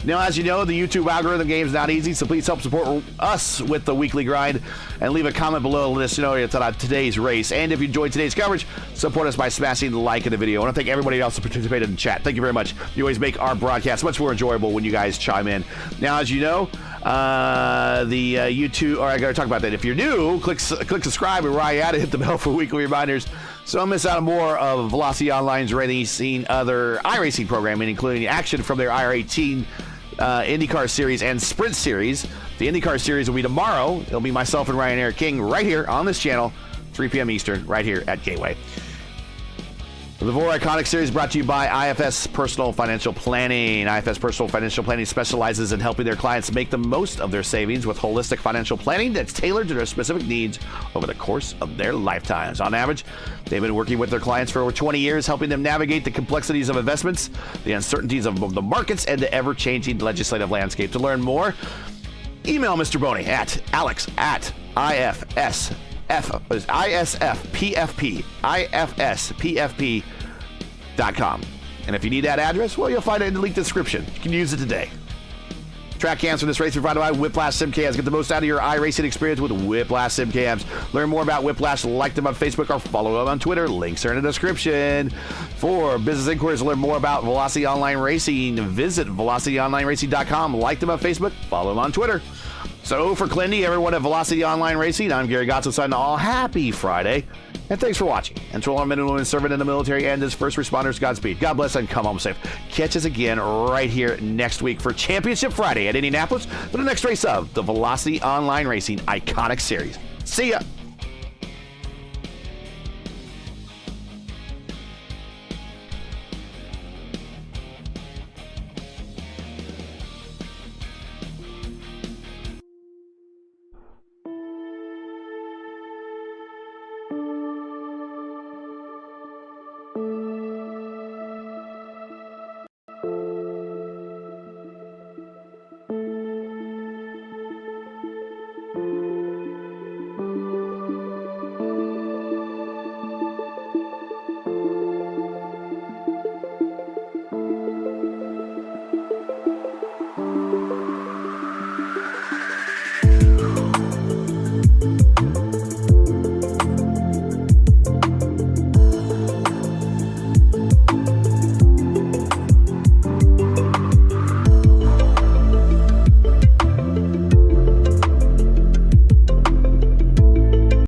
Now, as you know, the YouTube algorithm game is not easy, so please help support us with the weekly grind and leave a comment below to let us know about today's race. And if you enjoyed today's coverage, support us by smashing the like in the video. I want to thank everybody else who participated in chat. Thank you very much. You always make our broadcast much more enjoyable when you guys chime in. Now, as you know, the YouTube, or I got to talk about that. If you're new, click subscribe and right at it, hit the bell for weekly reminders so don't miss out on more of Velocity Online's racing, other iRacing programming, including action from their IR18 IndyCar Series and Sprint Series. The IndyCar Series will be tomorrow. It'll be myself and Ryan Eric King right here on this channel, 3 p.m. Eastern, right here at Gateway. The VOR Iconic Series brought to you by IFS Personal Financial Planning. IFS Personal Financial Planning specializes in helping their clients make the most of their savings with holistic financial planning that's tailored to their specific needs over the course of their lifetimes. On average, they've been working with their clients for over 20 years, helping them navigate the complexities of investments, the uncertainties of the markets, and the ever-changing legislative landscape. To learn more, email Mr. Boney at IFSPFP.com. And if you need that address, well, you'll find it in the link description. You can use it today. Track cams for this race provided by Whiplash Sim Cams. Get the most out of your iRacing experience with Whiplash Sim Cams. Learn more about Whiplash, like them on Facebook, or follow them on Twitter. Links are in the description. For business inquiries, learn more about Velocity Online Racing. Visit VelocityOnlineRacing.com. Like them on Facebook, follow them on Twitter. So for Clindy, everyone at Velocity Online Racing, I'm Gary Gotzo signing all. Happy Friday, and thanks for watching. And to all our men and women serving in the military and as first responders, Godspeed. God bless and come home safe. Catch us again right here next week for Championship Friday at Indianapolis for the next race of the Velocity Online Racing Iconic Series. See ya!